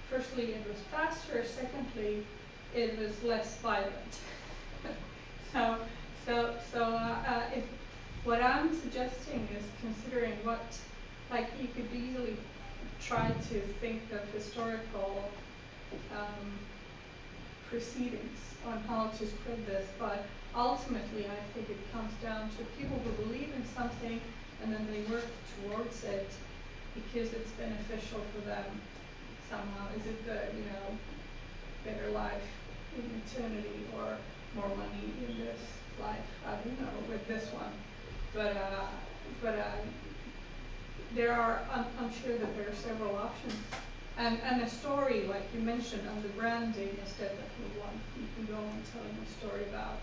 firstly, it was faster. Secondly, it was less violent. If what I'm suggesting is considering like you could easily try to think of historical proceedings on how to spread this, but ultimately I think it comes down to people who believe in something and then they work towards it because it's beneficial for them somehow. Is it better life in eternity or more money in this life? I don't know with this one, but there are. I'm sure that there are several options, and a story like you mentioned on the branding is definitely one. You can go on telling a story about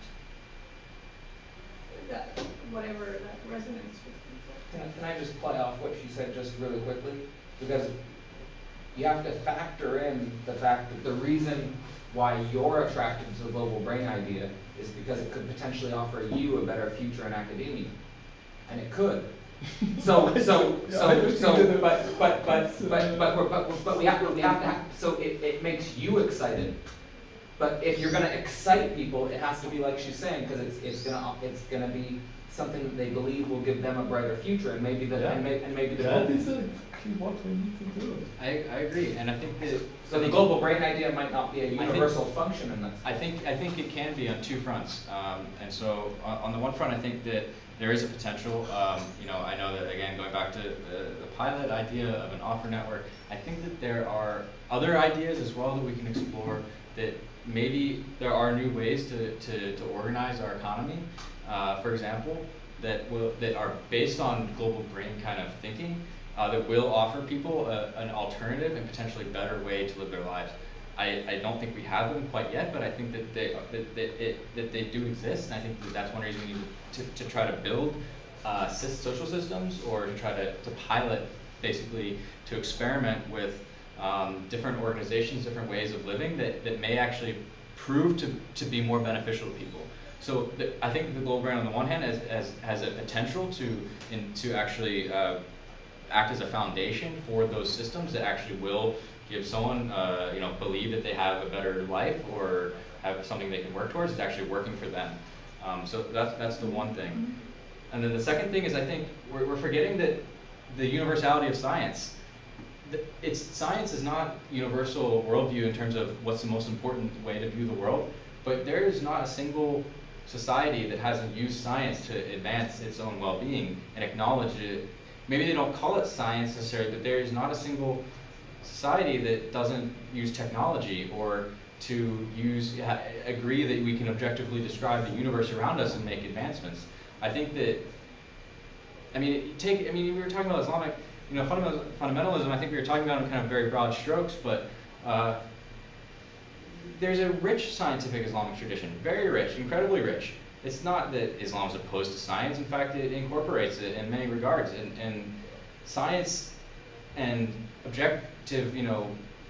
that, whatever that resonates with people. Can I just play off what she said just really quickly? Because you have to factor in the fact that the reason why you're attracted to the global brain idea is because it could potentially offer you a better future in academia, and it could. But we have to have, so it makes you excited. But if you're going to excite people, it has to be like she's saying, because it's gonna be something that they believe will give them a brighter future, and maybe that that is exactly what we need to do. I agree, and I think that so the global brain idea might not be a universal function in this. I think it can be on two fronts, and so on the one front, I think that there is a potential. I know that again, going back to the pilot idea of an offer network, I think that there are other ideas as well that we can explore. That maybe there are new ways to organize our economy, for example, that are based on global brain kind of thinking, that will offer people an alternative and potentially better way to live their lives. I don't think we have them quite yet, but I think that they do exist, and I think that that's one reason we need to try to build social systems, or to try to pilot, basically to experiment with different organizations, different ways of living that may actually prove to be more beneficial to people. So I think the global brain on the one hand has a potential to actually act as a foundation for those systems that actually will give someone believe that they have a better life or have something they can work towards. It's actually working for them. So that's the one thing. And then the second thing is, I think we're forgetting that the universality of science. Science is not universal worldview in terms of what's the most important way to view the world, but there is not a single society that hasn't used science to advance its own well-being and acknowledge it. Maybe they don't call it science necessarily, but there is not a single society that doesn't use technology or to agree that we can objectively describe the universe around us and make advancements. I think that, we were talking about Islamic, fundamentalism. I think we were talking about in kind of very broad strokes, but there's a rich scientific Islamic tradition, very rich, incredibly rich, it's not that Islam is opposed to science. In fact, it incorporates it in many regards. And science and objective,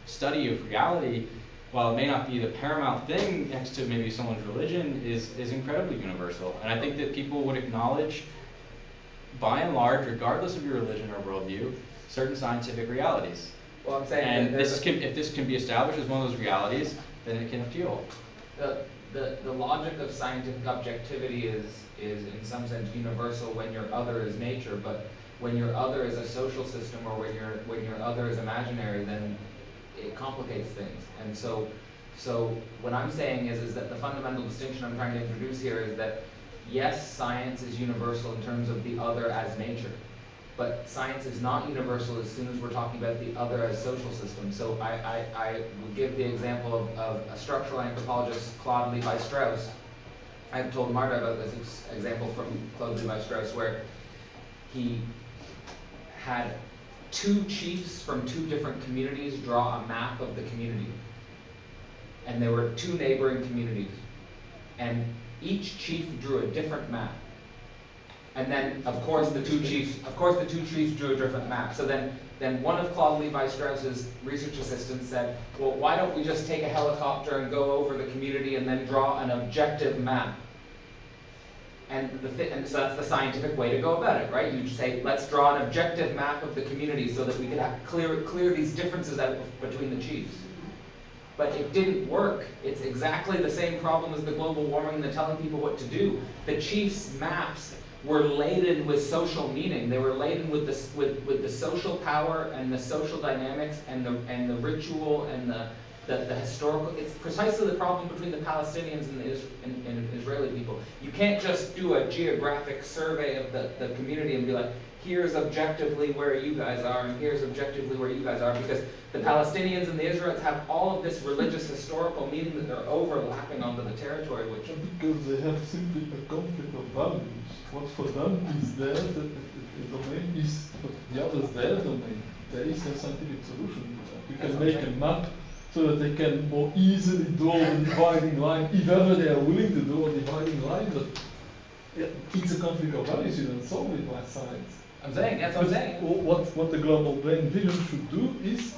study of reality, while it may not be the paramount thing next to maybe someone's religion, is incredibly universal. And I think that people would acknowledge, by and large, regardless of your religion or worldview, certain scientific realities. Well, I'm saying And that if this can be established as one of those realities, then it can appeal. the logic of scientific objectivity is in some sense universal when your other is nature, but when your other is a social system or when your other is imaginary, then it complicates things. And so what I'm saying is that the fundamental distinction I'm trying to introduce here is that yes, science is universal in terms of the other as nature, but science is not universal as soon as we're talking about the other as social systems. So I will give the example of a structural anthropologist, Claude Levi-Strauss. I've told Marta about this example from Claude Levi-Strauss, where he had two chiefs from two different communities draw a map of the community. And there were two neighboring communities. And each chief drew a different map. And then, of course, the two chiefs drew a different map. So then one of Claude Levi-Strauss's research assistants said, well, why don't we just take a helicopter and go over the community and then draw an objective map? And so that's the scientific way to go about it, right? You just say, let's draw an objective map of the community so that we can clear these differences out between the chiefs. But it didn't work. It's exactly the same problem as the global warming and the telling people what to do. The chiefs' maps were laden with social meaning. They were laden with the social power and the social dynamics and the ritual and the historical. It's precisely the problem between the Palestinians and Israeli people. You can't just do a geographic survey of the community and be like, here's objectively where you guys are and here's objectively where you guys are, because the Palestinians and the Israelites have all of this religious historical meaning that they're overlapping onto the territory, which... Because they have simply a conflict of values. What for them is their domain is the other's their domain. There is no scientific solution. You can make a map so that they can more easily draw the dividing line, if ever they are willing to draw a dividing line, but it's a conflict of values. You don't solve it by science. I'm saying, that's what I'm saying. What the global brain vision should do is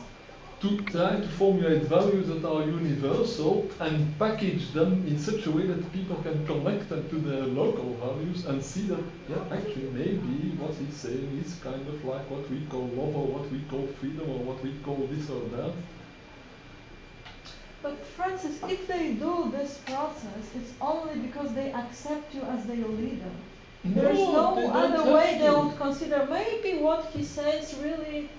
to try to formulate values that are universal and package them in such a way that people can connect them to their local values and see that, yeah, actually maybe what he's saying is kind of like what we call love or what we call freedom or what we call this or that. But Francis, if they do this process, it's only because they accept you as their leader. There's no other way they would consider. Maybe what he says really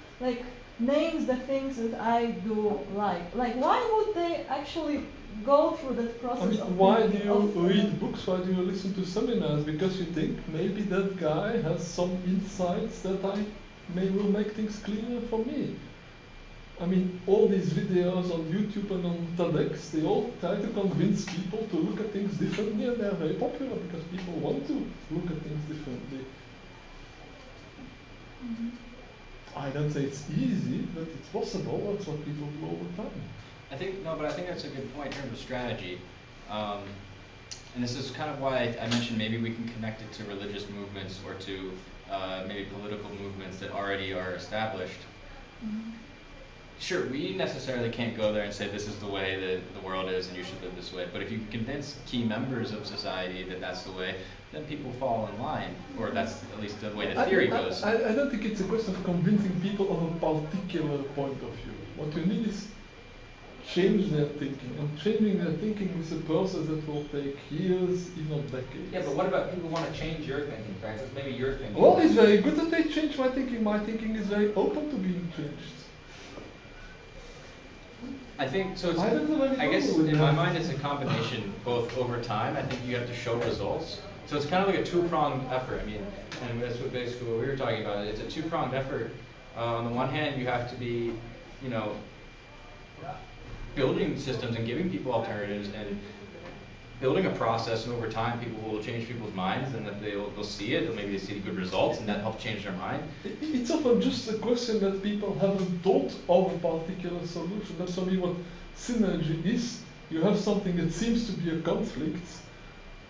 names the things that I do like. Like, why would they actually go through that process? I mean, why do you read books? Why do you listen to seminars? Because you think maybe that guy has some insights that will make things clearer for me. I mean, all these videos on YouTube and on TEDx, they all try to convince people to look at things differently, and they're very popular because people want to look at things differently. Mm-hmm. I don't say it's easy, but it's possible. That's what people do all the time. I think that's a good point in terms of strategy. And this is kind of why I mentioned maybe we can connect it to religious movements or to maybe political movements that already are established. Mm-hmm. Sure, we necessarily can't go there and say this is the way that the world is and you should live this way. But if you convince key members of society that that's the way, then people fall in line, or that's at least the way the theory goes. I don't think it's a question of convincing people of a particular point of view. What you need is change their thinking, and changing their thinking is a process that will take years, if not decades. Yeah, but what about people who want to change your thinking, Francis? Maybe your thinking. Well, it's very good that they change my thinking. My thinking is very open to being changed. I think so. I guess in my mind, it's a combination both over time. I think you have to show results. So it's kind of like a two-pronged effort. I mean, and that's basically what we were talking about. It's a two-pronged effort. On the one hand, you have to be, building systems and giving people alternatives and building a process, and over time people will change people's minds, and that they'll see it, or maybe they see the good results, and that helps change their mind. It's often just a question that people haven't thought of a particular solution. That's for me what synergy is. You have something that seems to be a conflict,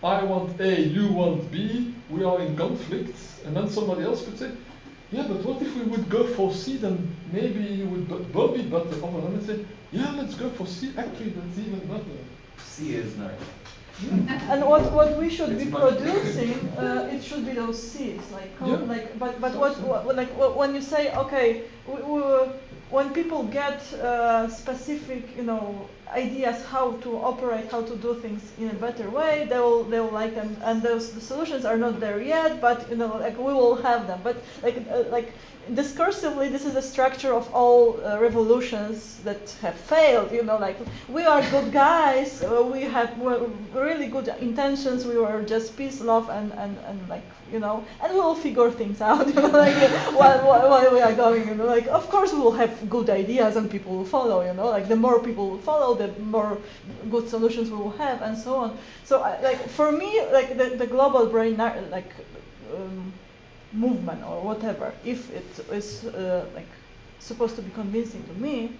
I want A, you want B, we are in conflict, and then somebody else could say, yeah, but what if we would go for C, then maybe you would both be better off, and then say, yeah, let's go for C, actually that's even better. C is nice. And what we should It's be much producing, it should be those seeds, like, Yeah. but when you say, okay, when people get specific, ideas how to operate, how to do things in a better way, they will like them, and the solutions are not there yet, but like we will have them. But like discursively, this is the structure of all revolutions that have failed. Like we are good guys, we have really good intentions. We were just peace, love, and like and we will figure things out. Like while we are going. Like of course we will have good ideas and people will follow. Like the more people will follow, the more good solutions we will have, and so on. So like for me, like the global brain, like. Movement or whatever, if it is like supposed to be convincing to me,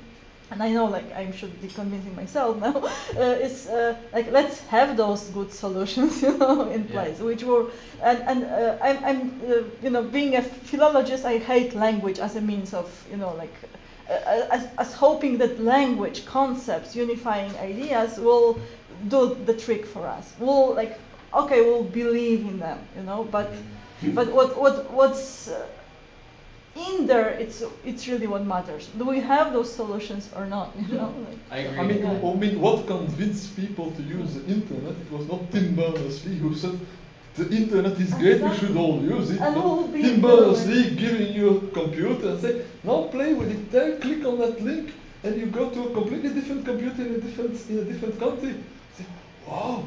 and I know like I should be convincing myself now, it's like let's have those good solutions in place, which were and I'm being a philologist, I hate language as a means of like as hoping that language, concepts, unifying ideas will do the trick for us. We'll like okay, we'll believe in them, but what's in there, it's really what matters. Do we have those solutions or not? Like, I agree. I mean, what convinced people to use the internet? It was not Tim Berners-Lee who said the internet is great, we should all use it. And But Tim Berners-Lee giving you a computer and say, now play with it there, click on that link, and you go to a completely different computer in a different country. Say, wow.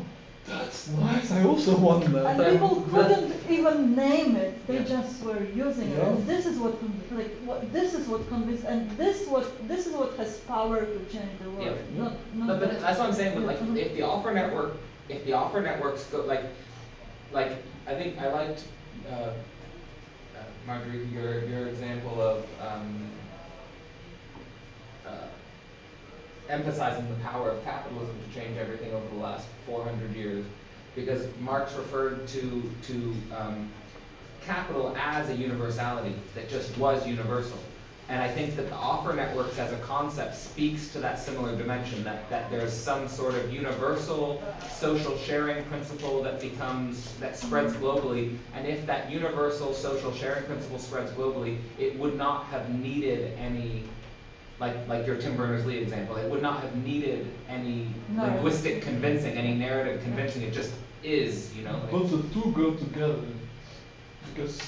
That's nice. I also want that. And people couldn't even name it; they just were using it. Yeah. And this is what this is what convinced, and this is what has power to change the world. Yeah. Not No, but that's what I'm saying. But like, Yeah. if the offer networks go like I think I liked Marjorie your example of emphasizing the power of capitalism to change everything over the last 400 years, because Marx referred to capital as a universality that just was universal. And I think that the offer networks as a concept speaks to that similar dimension, that there's some sort of universal social sharing principle that spreads globally, and if that universal social sharing principle spreads globally, it would not have needed any, like your Tim Berners-Lee example, it would not have needed any linguistic convincing, any narrative convincing, it just is, But the two go together, because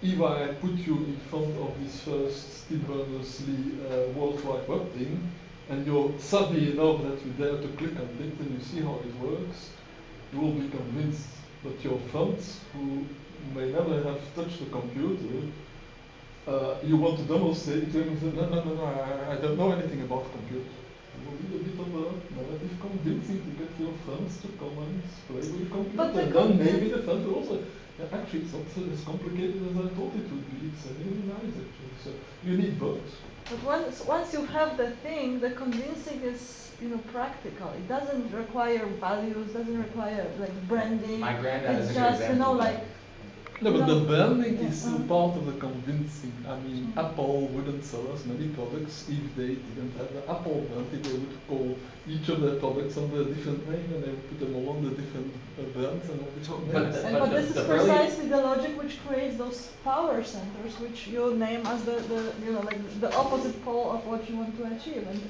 if I put you in front of this first Tim Berners-Lee World Wide Web thing, and you're savvy enough that you dare to click on it and you see how it works, you will be convinced. But your friends who may never have touched a computer, you want to demonstrate it, and say, no, I don't know anything about computers. You will need a bit of a narrative convincing to get your friends to come and play with the computer. And then maybe the friend will also, actually it's not as complicated as I thought it would be. It's really nice actually. So you need both. But once you have the thing, the convincing is practical. It doesn't require values, doesn't require like branding. My granddad is it's a good just example. like. No, but the branding is still part of the convincing. I mean, Apple wouldn't sell us many products if they didn't have the Apple brand. If they would call each of their products under a different name and they would put them all under different brands and all different names. But this is precisely the logic which creates those power centers, which you name as the like the opposite pole of what you want to achieve. And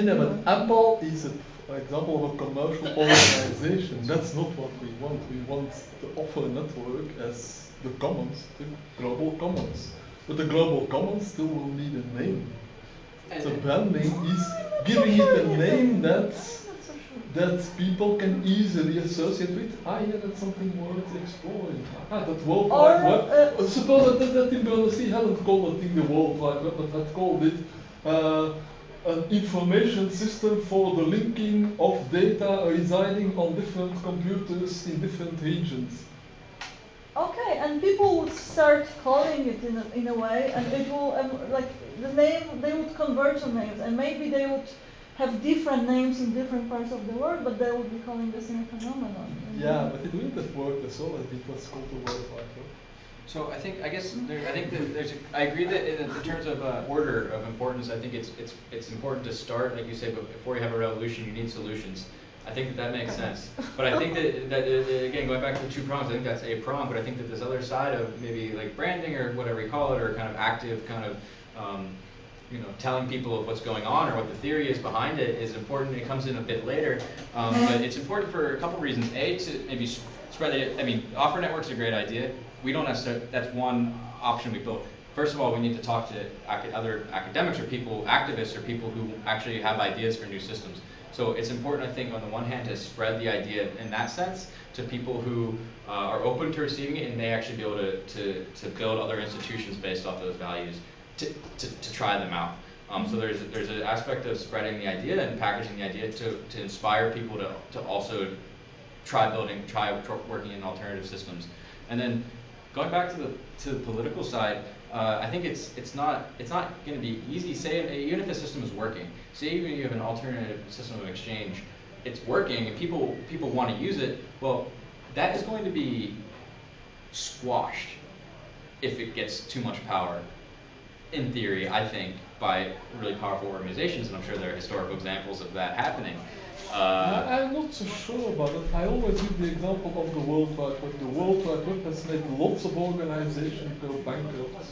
No, but Apple is an example of a commercial organization. That's not what we want. We want the offer network as the commons, the global commons. But the global commons still will need a name. So branding is giving it a name that people can easily associate with. That's something worth exploring. That World Wide Web. Suppose that Tim Berners-Lee hadn't called the thing the World Wide Web, but had called it an information system for the linking of data residing on different computers in different regions. Okay, and people would start calling it in a way, and it will like the name. They would convert to names, and maybe they would have different names in different parts of the world, but they would be calling the same phenomenon. Yeah, but it wouldn't have worked as well as it was called the World Wide Web. So I think I agree that in terms of order of importance, I think it's important to start, like you say, but before you have a revolution, you need solutions. I think that makes sense. But I think that again, going back to the two prongs, I think that's a prong, but I think that this other side of maybe like branding or whatever you call it, or kind of active kind of telling people of what's going on or what the theory is behind it is important. It comes in a bit later, but it's important for a couple reasons. A, to maybe spread it. I mean, offer networks are a great idea. We don't necessarily, that's one option we built. First of all, we need to talk to other academics or people, activists or people who actually have ideas for new systems. So it's important, I think, on the one hand, to spread the idea in that sense to people who are open to receiving it and may actually be able to build other institutions based off those values to try them out. So there's an aspect of spreading the idea and packaging the idea to inspire people to also try working in alternative systems. And then going back to the political side, I think it's not going to be easy. Say even if the system is working, say even you have an alternative system of exchange, it's working and people want to use it. Well, that is going to be squashed if it gets too much power. In theory, I think, by really powerful organizations, and I'm sure there are historical examples of that happening. I'm not so sure about it. I always give the example of the World Wide Web. The World Wide Web has made lots of organizations go bankrupt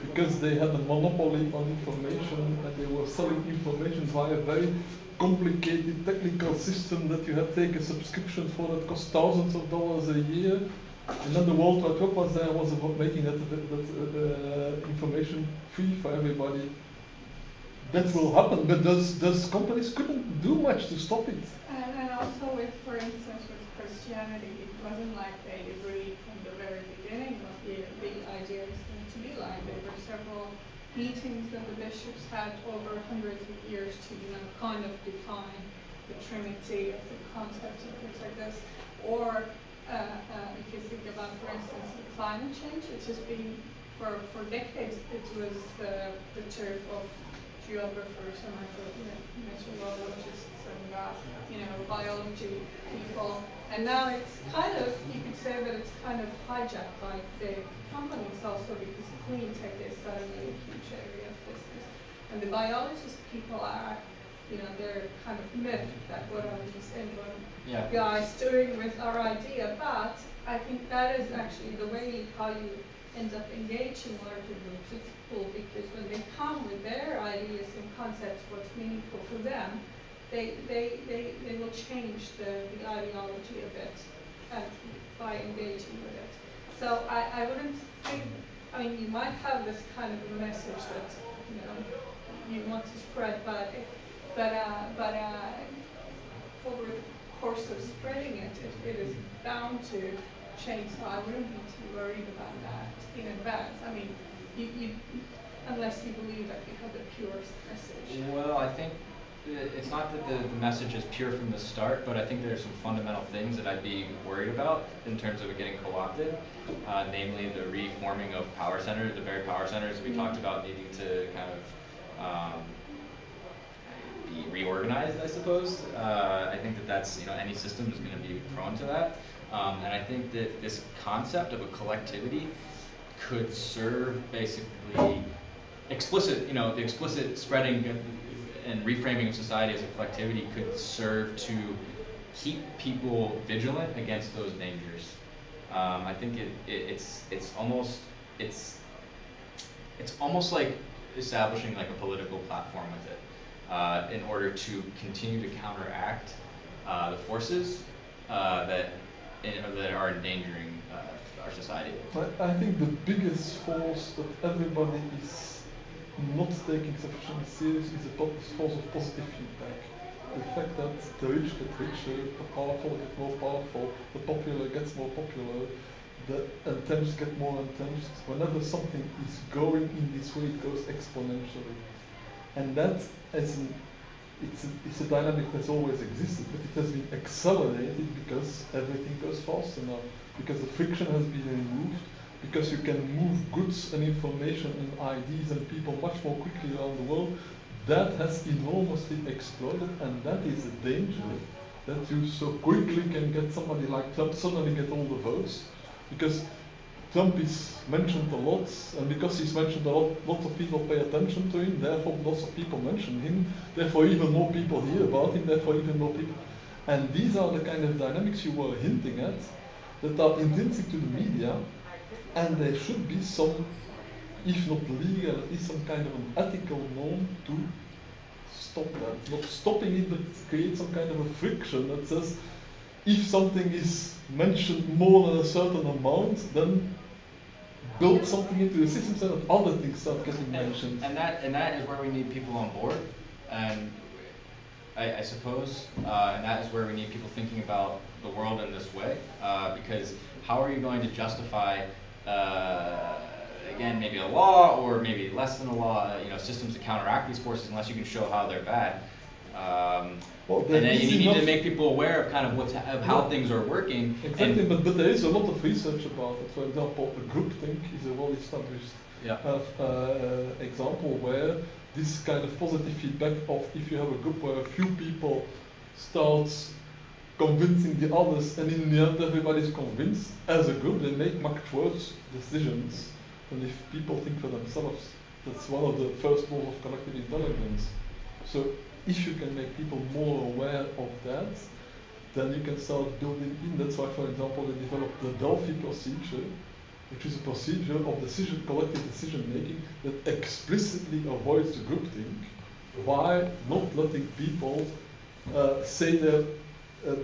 because they had a monopoly on information and they were selling information via a very complicated technical system that you had to take a subscription for that cost thousands of dollars a year. And then the World Wide Web was about making that information free for everybody. That will happen, but those companies couldn't do much to stop it. And also with, for instance, with Christianity, it wasn't like they agreed from the very beginning what the idea is going to be like. There were several meetings that the bishops had over hundreds of years to, kind of define the trinity of the concepts and things like this. Or if you think about, for instance, the climate change, it's just been for decades. It was the turf of geographers and meteorologists and biology people, and now it's kind of, you could say that it's kind of hijacked by the companies also, because clean tech is suddenly a huge area of business, and the biologist people are, they're kind of miffed that what are these inborn guys doing with our idea, but I think that is actually the way how you end up engaging larger groups. It's cool because when they come with their ideas and concepts, what's meaningful for them, they will change the ideology a bit by engaging with it. So I wouldn't think, you might have this kind of a message that you want to spread, but over the course of spreading it is bound to change. So I wouldn't be too worried about that in advance. You unless you believe that you have the purest message. Well, I think it's not that the message is pure from the start, but I think there's some fundamental things that I'd be worried about in terms of it getting co-opted, namely the reforming of power centers, the very power centers we talked about needing to kind of be reorganized, I suppose. I think that's, any system is going to be prone to that. And I think that this concept of a collectivity could serve basically the explicit spreading and reframing of society as a collectivity could serve to keep people vigilant against those dangers. I think it's almost like establishing like a political platform with it in order to continue to counteract the forces that are endangering our society. I think the biggest force that everybody is not taking sufficiently serious is the force of positive feedback. The fact that the rich get richer, the powerful get more powerful, the popular gets more popular, the intense get more intense. Whenever something is going in this way, it goes exponentially. And that it's a dynamic that's always existed, but it has been accelerated because everything goes faster now, because the friction has been removed, because you can move goods and information and ideas and people much more quickly around the world that has enormously exploded, and that is a danger, that you so quickly can get somebody like Trump suddenly get all the votes, because Trump is mentioned a lot, and because he's mentioned a lot, lots of people pay attention to him, therefore lots of people mention him, therefore even more people hear about him, therefore even more people. And these are the kind of dynamics you were hinting at, that are intrinsic to the media, and there should be some, if not legal, at least some kind of an ethical norm to stop that. Not stopping it, but create some kind of a friction that says, if something is mentioned more than a certain amount, then build something into the system so that other things start getting mentioned. And that is where we need people on board, and I suppose, and that is where we need people thinking about the world in this way, because how are you going to justify, again, maybe a law or maybe less than a law, systems to counteract these forces unless you can show how they're bad. And then you need to make people aware of kind of how things are working. Exactly, but there is a lot of research about it. For example, groupthink is a well-established example where this kind of positive feedback of if you have a group where a few people start convincing the others, and in the end everybody's convinced, as a group they make much worse decisions than if people think for themselves. That's one of the first laws of collective intelligence. So if you can make people more aware of that, then you can start building in. That's why, for example, they developed the Delphi procedure, which is a procedure of collective decision making that explicitly avoids the groupthink by not letting people say their,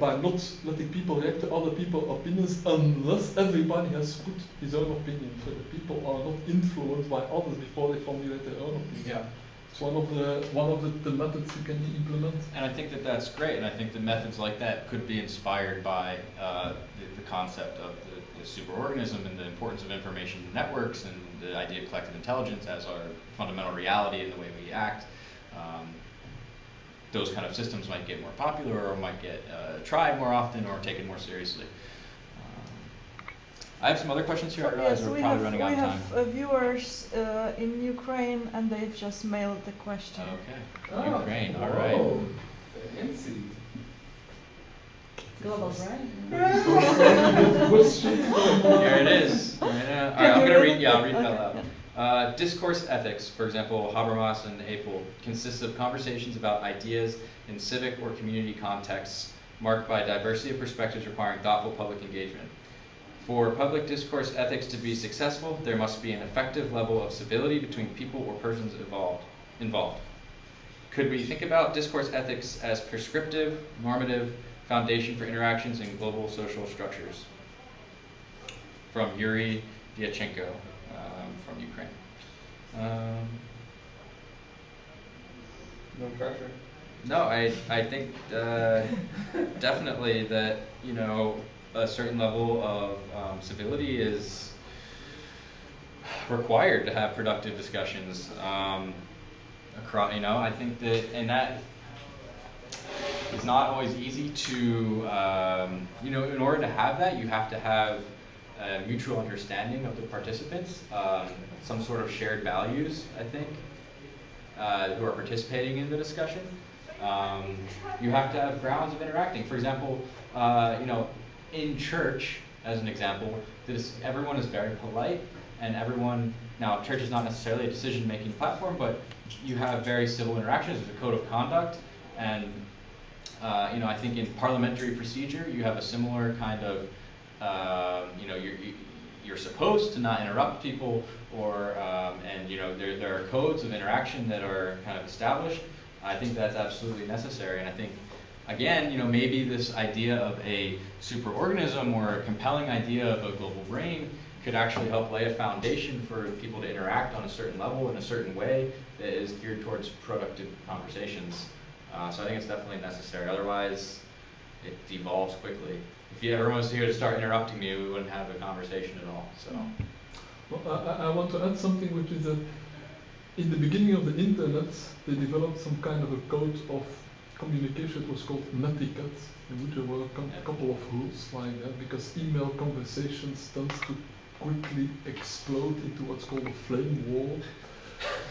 by not letting people react to other people's opinions unless everybody has put his own opinion. So the people are not influenced by others before they formulate their own opinion. Yeah. It's one of the methods you can implement. And I think that that's great, and I think the methods like that could be inspired by the concept of the superorganism and the importance of information networks and the idea of collective intelligence as our fundamental reality in the way we act. Those kind of systems might get more popular, or might get tried more often, or taken more seriously. I have some other questions here. I realize we're probably running out of time. We have viewers in Ukraine, and they've just mailed the question. Okay. Ukraine, all right. Fancy. Global brain. Here it is. All right, I'm going to read. Yeah, I'll read it out loud. Discourse ethics, for example, Habermas and Apel, consists of conversations about ideas in civic or community contexts marked by diversity of perspectives requiring thoughtful public engagement. For public discourse ethics to be successful, there must be an effective level of civility between people or persons involved. Could we think about discourse ethics as prescriptive, normative, foundation for interactions in global social structures? From Yuri Dyachenko from Ukraine. No pressure. No, I think definitely that, a certain level of civility is required to have productive discussions across. I think that, and that is not always easy to. In order to have that, you have to have a mutual understanding of the participants, some sort of shared values, I think, who are participating in the discussion. You have to have grounds of interacting. For example, in church, as an example, everyone is very polite, and everyone, now church is not necessarily a decision-making platform, but you have very civil interactions. There's a code of conduct, and I think in parliamentary procedure, you have a similar kind of, you're supposed to not interrupt people, or and there are codes of interaction that are kind of established. I think that's absolutely necessary, and I think, again, maybe this idea of a superorganism or a compelling idea of a global brain could actually help lay a foundation for people to interact on a certain level in a certain way that is geared towards productive conversations. So I think it's definitely necessary. Otherwise, it devolves quickly. If everyone was here to start interrupting me, we wouldn't have a conversation at all. So, well, I want to add something, which is that in the beginning of the internet, they developed some kind of a code of communication. It was called netiquette, in which there were a couple of rules like that, because email conversations tend to quickly explode into what's called a flame war.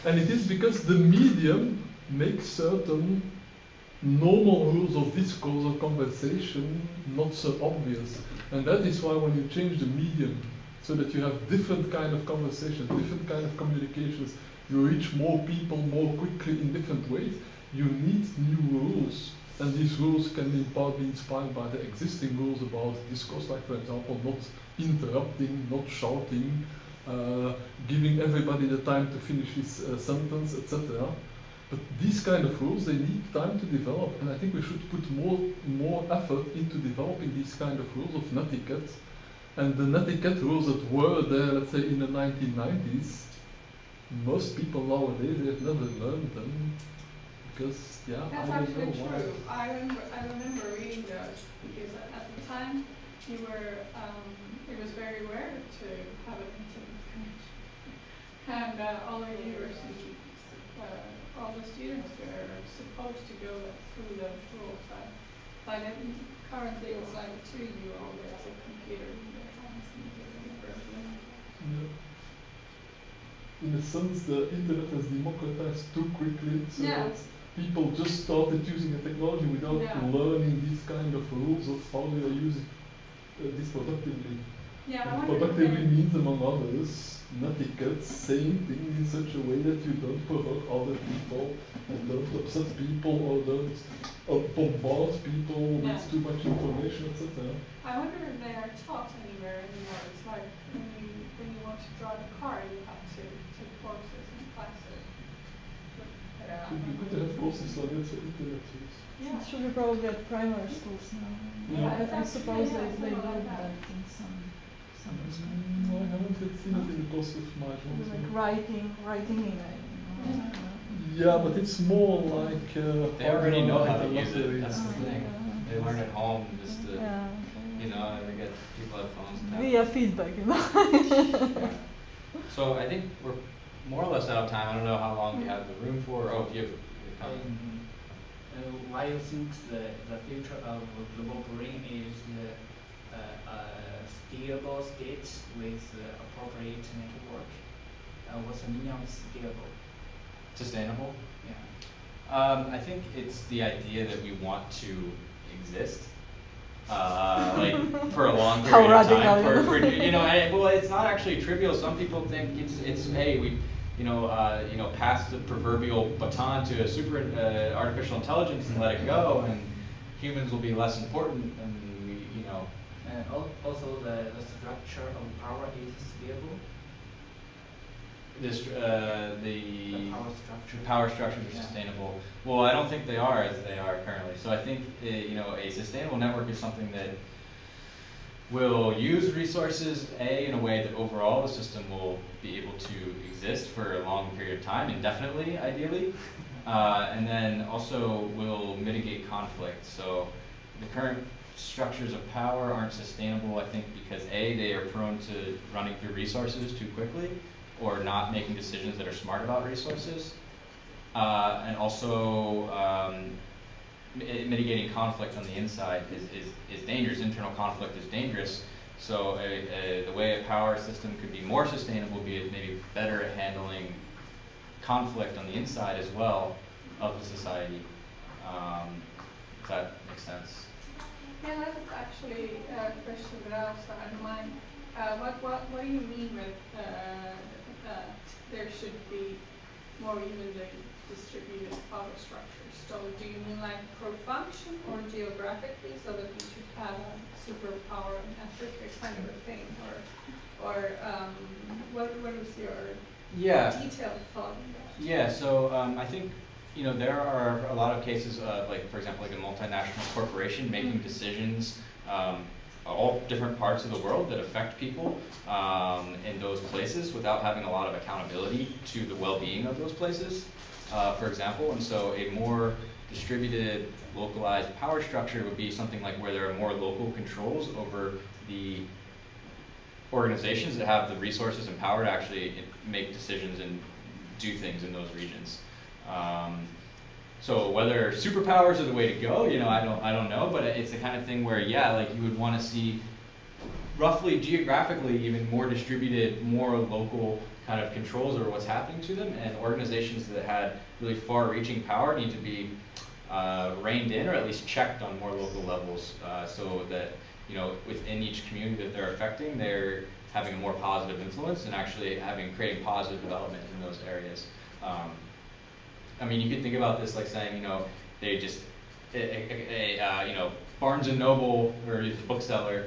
And it is because the medium make certain normal rules of discourse or conversation not so obvious. And that is why when you change the medium so that you have different kind of conversations, different kind of communications, you reach more people more quickly in different ways, you need new rules. And these rules can in part be inspired by the existing rules about discourse, like for example, not interrupting, not shouting, giving everybody the time to finish his sentence, etc. But these kind of rules, they need time to develop, and I think we should put more effort into developing these kind of rules of netiquette. And the netiquette rules that were there, let's say, in the 1990s, most people nowadays, they've never learned them. Because, yeah, That's I don't actually know why. true. I remember reading those because at the time you were it was very rare to have an intimate connection, and all our university, all the students were supposed to go through those rules. Currently it's like a 2-year-old with a computer in their hands and they never learn. Yeah. In a sense, the internet has democratized too quickly, so Yeah. that people just started using the technology without learning these kind of rules of how they use it this productively. Yeah, I And wonder if productively they- means, among others, netiquette, saying things in such a way that you don't provoke other people, and don't upset people, or don't bombard people with too much information, etc. I wonder if they are taught anywhere anymore. It's like when you want to drive a car, you have to take courses and classes. It would be good to have courses like that for internet use. It should be probably at primary schools now. Yeah. I suppose they do like that in some schools. I haven't yet seen it in the course of my job. Like writing email. Yeah, but it's more like They already know how to use lottery. it, that's the thing. They learn at home just to, Yeah. you know, we get people have phones now. Via feedback, Yeah. So I think we're more or less out of time. I don't know how long we have the room for. Oh, do you have a comment? Why you think the future of global brain is scalable state with appropriate network? What's the meaning of scalable? Sustainable? Yeah. I think it's the idea that we want to exist, like for a long How period of radical, time. you know? You know, well, it's not actually trivial. Some people think it's hey, we, pass the proverbial baton to a super artificial intelligence and let it go, and humans will be less important, and we, And also the structure of power is scalable. This The power structures are sustainable. Well, I don't think they are as they are currently. So I think a sustainable network is something that will use resources in a way that overall the system will be able to exist for a long period of time, indefinitely, ideally, and then also will mitigate conflict. So the current structures of power aren't sustainable, I think, because they are prone to running through resources too quickly, or not making decisions that are smart about resources, and also mitigating conflict on the inside is dangerous. Internal conflict is dangerous. So the way a power system could be more sustainable, be it maybe better at handling conflict on the inside as well of the society. If that makes sense. Yeah, that's actually a question that I also had in mind. What do you mean with that there should be more evenly distributed power structures? So do you mean like per function or geographically, so that we should have a superpower in Africa kind of a thing, or what is your detailed thought on that? Yeah, so I think there are a lot of cases of, like, for example, like a multinational corporation making decisions all different parts of the world that affect people in those places without having a lot of accountability to the well-being of those places, for example. And so a more distributed, localized power structure would be something like where there are more local controls over the organizations that have the resources and power to actually make decisions and do things in those regions. So whether superpowers are the way to go, I don't know, but it's the kind of thing where, like, you would want to see roughly geographically even more distributed, more local kind of controls over what's happening to them, and organizations that had really far-reaching power need to be reined in or at least checked on more local levels, so that within each community that they're affecting, they're having a more positive influence and actually creating positive development in those areas. I mean, you could think about this like saying, they just Barnes and Noble or the bookseller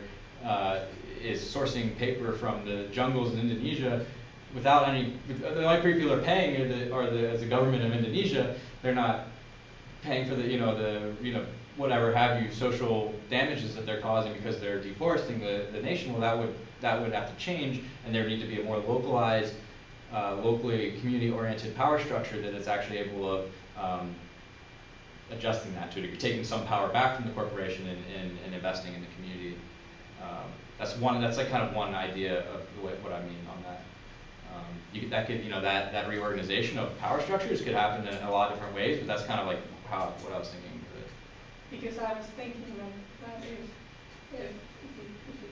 is sourcing paper from the jungles in Indonesia without any. The only people are paying are the government of Indonesia. They're not paying for the whatever have you social damages that they're causing because they're deforesting the nation. Well, that would have to change, and there need to be a more localized, locally community-oriented power structure that is actually able of adjusting that to taking some power back from the corporation and investing in the community. That's like kind of one idea of what I mean on that. That reorganization of power structures could happen in a lot of different ways, but that's kind of like what I was thinking of it. Because I was thinking that if you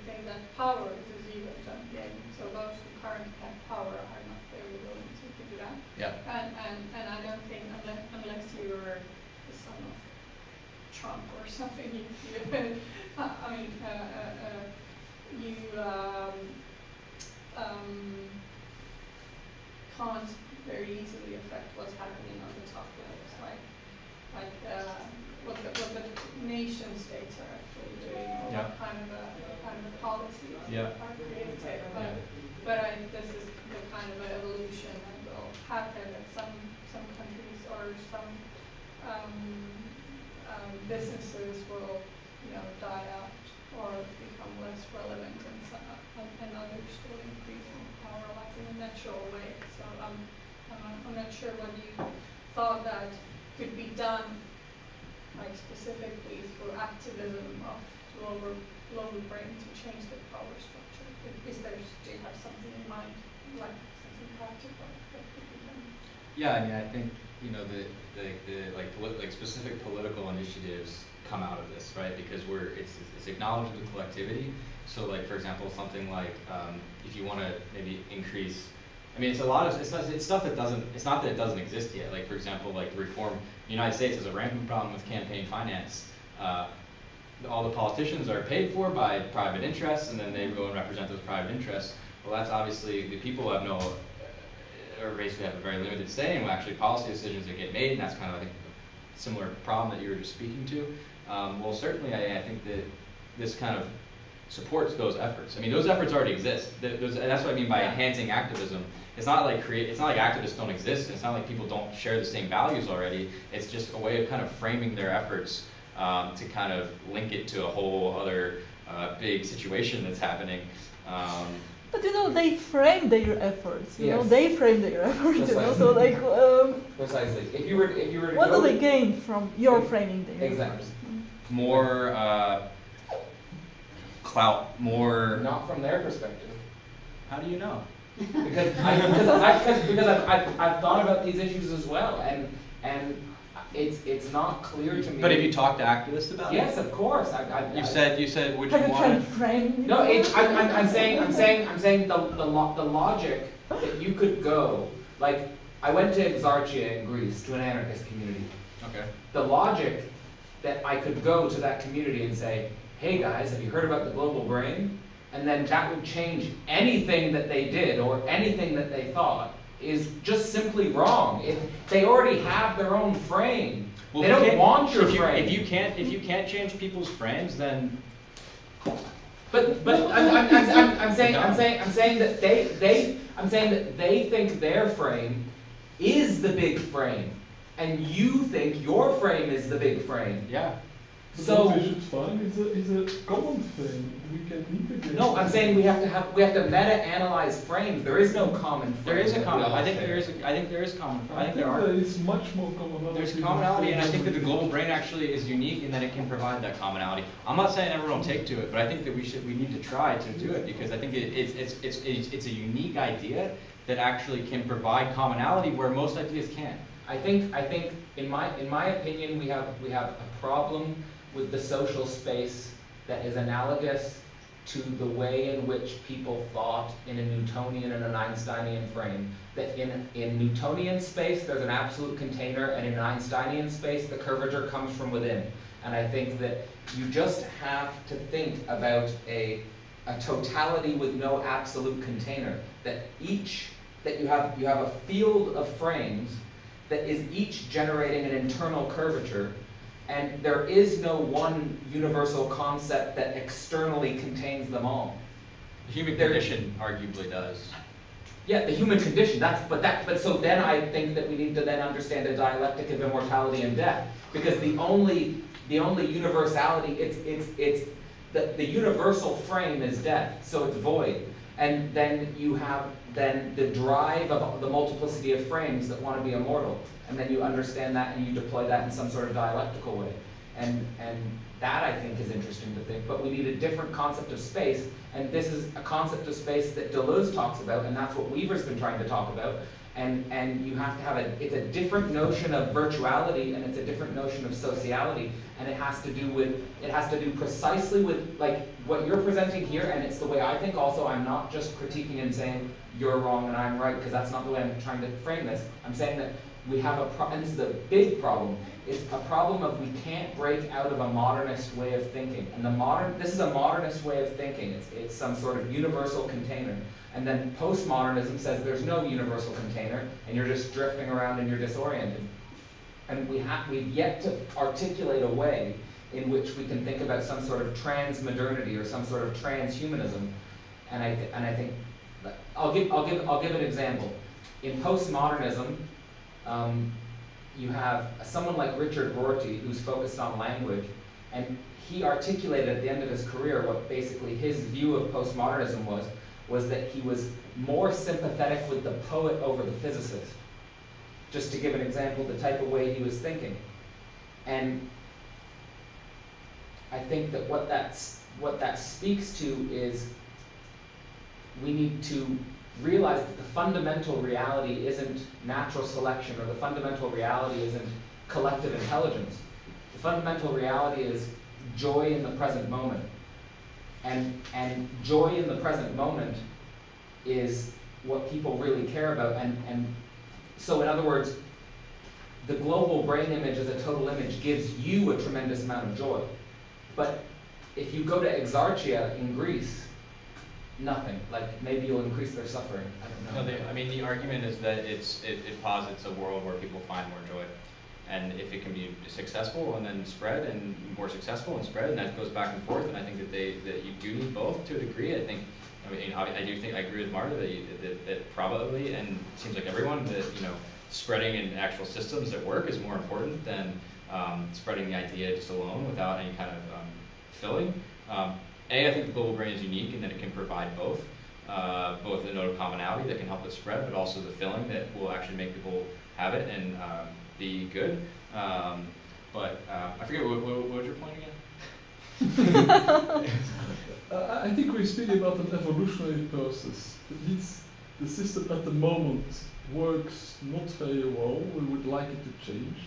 think that power is a zero-sum game, so those who currently have power are not very willing to give it up. Yeah. And I don't think unless you're the son of Trump or something, you can't very easily affect what's happening on the top levels, what the nation states are actually doing, or Yeah. what kind of a policies Yeah. are created. Yeah. But this is the kind of evolution that will happen that some countries or some businesses will die out or become less relevant, and others will increase in power like in a natural way. So I'm not sure what you thought that could be done, like specifically through activism of global brain to change the power structure. Do you have something in mind, like something practical that could be done? Yeah, I mean, I think the specific political initiatives come out of this, right? Because it's acknowledged the collectivity. So, like for example, something like if you want to maybe increase. I mean, it's stuff that doesn't. It's not that it doesn't exist yet. Like for example, like the reform. The United States has a rampant problem with campaign finance. All the politicians are paid for by private interests, and then they go and represent those private interests. Well, that's obviously the people have no. Or basically have a very limited say in actually policy decisions that get made, and that's kind of, I think, a similar problem that you were just speaking to. Well, certainly, I think that this kind of supports those efforts. I mean, those efforts already exist. And that's what I mean by enhancing activism. It's not like activists don't exist. It's not like people don't share the same values already. It's just a way of kind of framing their efforts to kind of link it to a whole other big situation that's happening. But they frame their efforts. Yes. They frame their efforts. Precisely. So like. Precisely. If you were to what do they gain from your framing their exactly. efforts? More clout, more. Not from their perspective. How do you know? Because I've thought about these issues as well, and it's not clear to me. But have you talked to activists about it? Yes, of course. You said would you Have you want tried to framing? No, I'm saying the logic that you could go, like I went to Exarchia in Greece to an anarchist community. Okay. The logic that I could go to that community and say, hey guys, have you heard about the global brain? And then that would change anything that they did or anything that they thought is just simply wrong. They already have their own frame. Well, they don't want your frame. If you can't change people's frames, then. But I'm saying that they think their frame is the big frame, and you think your frame is the big frame. Yeah. But So what we should find is a common thing we can integrate. no, I'm saying we have to meta-analyze frames. There is no common frame. There is a common. I think share. there is common. I think there there are. is much more commonality. There's commonality, and I think that the global brain actually is unique in that it can provide that commonality. I'm not saying everyone will take to it, but I think that we need to try to do it because I think it's a unique idea that actually can provide commonality where most ideas can't. I think in my opinion we have a problem with the social space that is analogous to the way in which people thought in a Newtonian and an Einsteinian frame. That in Newtonian space, there's an absolute container, and in Einsteinian space, the curvature comes from within. And I think that you just have to think about a totality with no absolute container. That you have a field of frames that is each generating an internal curvature, and there is no one universal concept that externally contains them all. The human condition arguably does. Yeah, the human condition. But so then I think that we need to then understand a dialectic of immortality and death, because the only universality, it's the universal frame is death, so it's void. And then you have the drive of the multiplicity of frames that want to be immortal. And then you understand that and you deploy that in some sort of dialectical way. And that, I think, is interesting to think. But we need a different concept of space. And this is a concept of space that Deleuze talks about, and that's what Weaver's been trying to talk about. And you have to have it's a different notion of virtuality, and it's a different notion of sociality. And it has to do precisely with like what you're presenting here, and it's the way I think also. I'm not just critiquing and saying you're wrong and I'm right, because that's not the way I'm trying to frame this. I'm saying that we have and this is a big problem. It's a problem of we can't break out of a modernist way of thinking. And this is a modernist way of thinking. It's some sort of universal container. And then postmodernism says there's no universal container, and you're just drifting around and you're disoriented. And we've yet to articulate a way in which we can think about some sort of transmodernity or some sort of transhumanism. And I think I'll give an example. In postmodernism, you have someone like Richard Rorty, who's focused on language, and he articulated at the end of his career what basically his view of postmodernism was that he was more sympathetic with the poet over the physicist. Just to give an example, the type of way he was thinking. And I think that what that speaks to is we need to realize that the fundamental reality isn't natural selection, or the fundamental reality isn't collective intelligence. The fundamental reality is joy in the present moment. And joy in the present moment is what people really care about. And so in other words, the global brain image as a total image gives you a tremendous amount of joy. But if you go to Exarchia in Greece, nothing. Like maybe you'll increase their suffering. I don't know. No, I mean, the argument is that it posits a world where people find more joy. And if it can be successful and then spread, and more successful and spread, and that goes back and forth, and I think that you do need both to a degree. I do think I agree with Marta that probably, and it seems like everyone, that spreading in actual systems that work is more important than spreading the idea just alone without any kind of filling. I think the global brain is unique in that it can provide both the note of commonality that can help it spread, but also the filling that will actually make people have it and be good. But I forget, what was your point again? I think we're speaking about an evolutionary process. The system at the moment works not very well. We would like it to change.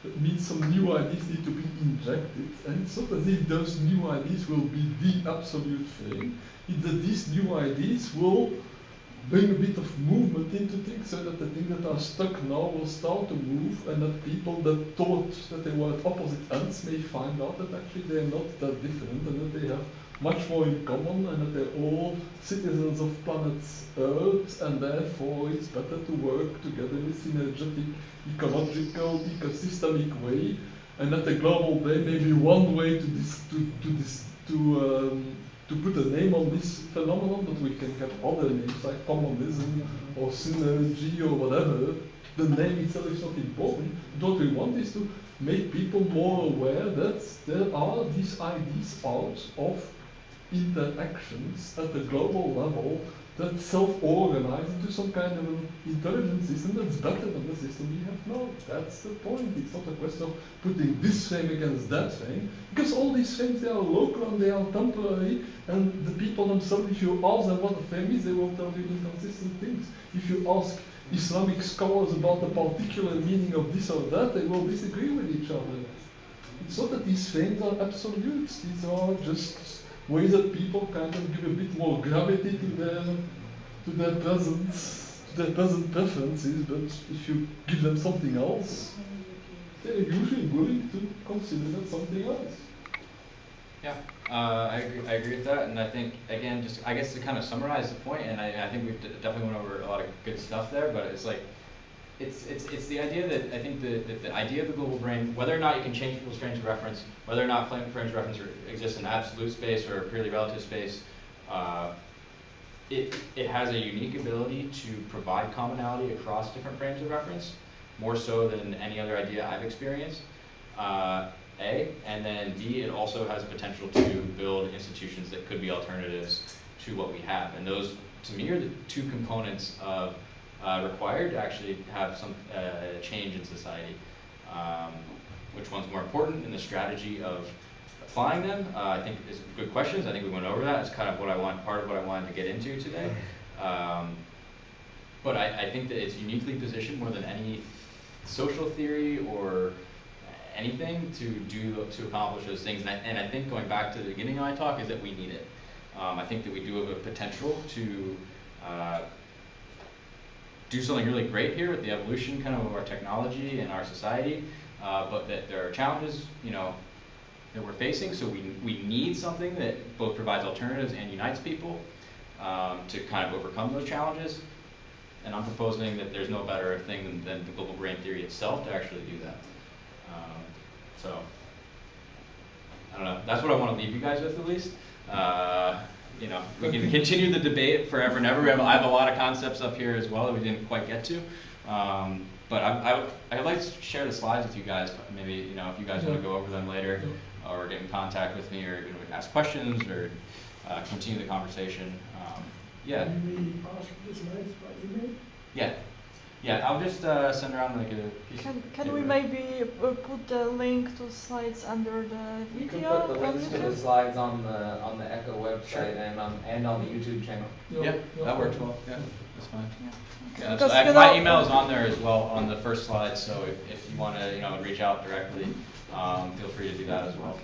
That means some new ideas need to be injected, and it's not as if those new ideas will be the absolute thing. It's that these new ideas will bring a bit of movement into things, so that the things that are stuck now will start to move, and that people that thought that they were at opposite ends may find out that actually they're not that different, and that they have much more in common, and that they're all citizens of planet Earth, and therefore it's better to work together in a synergetic, ecological, ecosystemic way, and that the global brain may be one way to put a name on this phenomenon, but we can have other names like communism or synergy or whatever. The name itself is not important. But what we want is to make people more aware that there are these ideas out of interactions at the global level that self-organize into some kind of an intelligent system that's better than the system we have now. That's the point. It's not a question of putting this frame against that frame, because all these frames, they are local and they are temporary, and the people themselves, if you ask them what a frame is, they will tell you inconsistent things. If you ask Islamic scholars about the particular meaning of this or that, they will disagree with each other. It's not that these frames are absolutes. These are just ways that people kind of give a bit more gravity to their present preferences, but if you give them something else, they're usually willing to consider that something else. Yeah, I agree with that, and I think, again, just, I guess to kind of summarize the point, and I think we've definitely went over a lot of good stuff there, but it's like, it's the idea that, I think the idea of the global brain, whether or not you can change people's frames of reference, whether or not frames of reference exist in absolute space or purely relative space, it has a unique ability to provide commonality across different frames of reference, more so than any other idea I've experienced. A, and then B, it also has potential to build institutions that could be alternatives to what we have. And those, to me, are the two components of required to actually have some change in society. Which one's more important in the strategy of applying them? I think is good questions. I think we went over that. It's kind of part of what I wanted to get into today. But I think that it's uniquely positioned more than any social theory or anything to accomplish those things. And I think, going back to the beginning of my talk, is that we need it. I think that we do have a potential to do something really great here with the evolution kind of our technology and our society, but that there are challenges, that we're facing. So we need something that both provides alternatives and unites people to kind of overcome those challenges. And I'm proposing that there's no better thing than the global brain theory itself to actually do that. So, I don't know, that's what I want to leave you guys with, at least. We can continue the debate forever and ever. I have a lot of concepts up here as well that we didn't quite get to. But I'd like to share the slides with you guys, maybe, if you guys want to go over them later, or get in contact with me, or ask questions, or continue the conversation. Yeah. Can we pass the slides by email? Yeah, I'll just send around like a piece. Can we maybe put the link to slides under the You can video? put the links to the slides on the ECCO website and on the YouTube channel. Yeah, that works well. Yeah, that's fine. Yeah. Yeah, my email is on there as well on the first slide, so if you want to reach out directly, feel free to do that as well.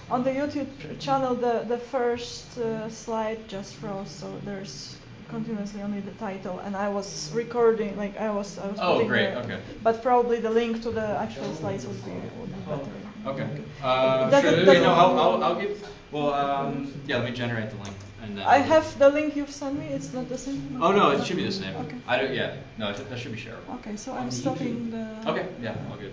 On the YouTube channel, the first slide just froze, so there's continuously only the title, and I was recording, I was Oh, great. Okay. But probably the link to the actual slides would be better. Okay. Sure. I'll give. Well, let me generate the link, and then. I have the link you've sent me. It's not the same. Oh no, it should be the same. Okay. I don't. Yeah. No, that should be shareable. Okay, so I'm stopping the. Okay. Yeah. All good.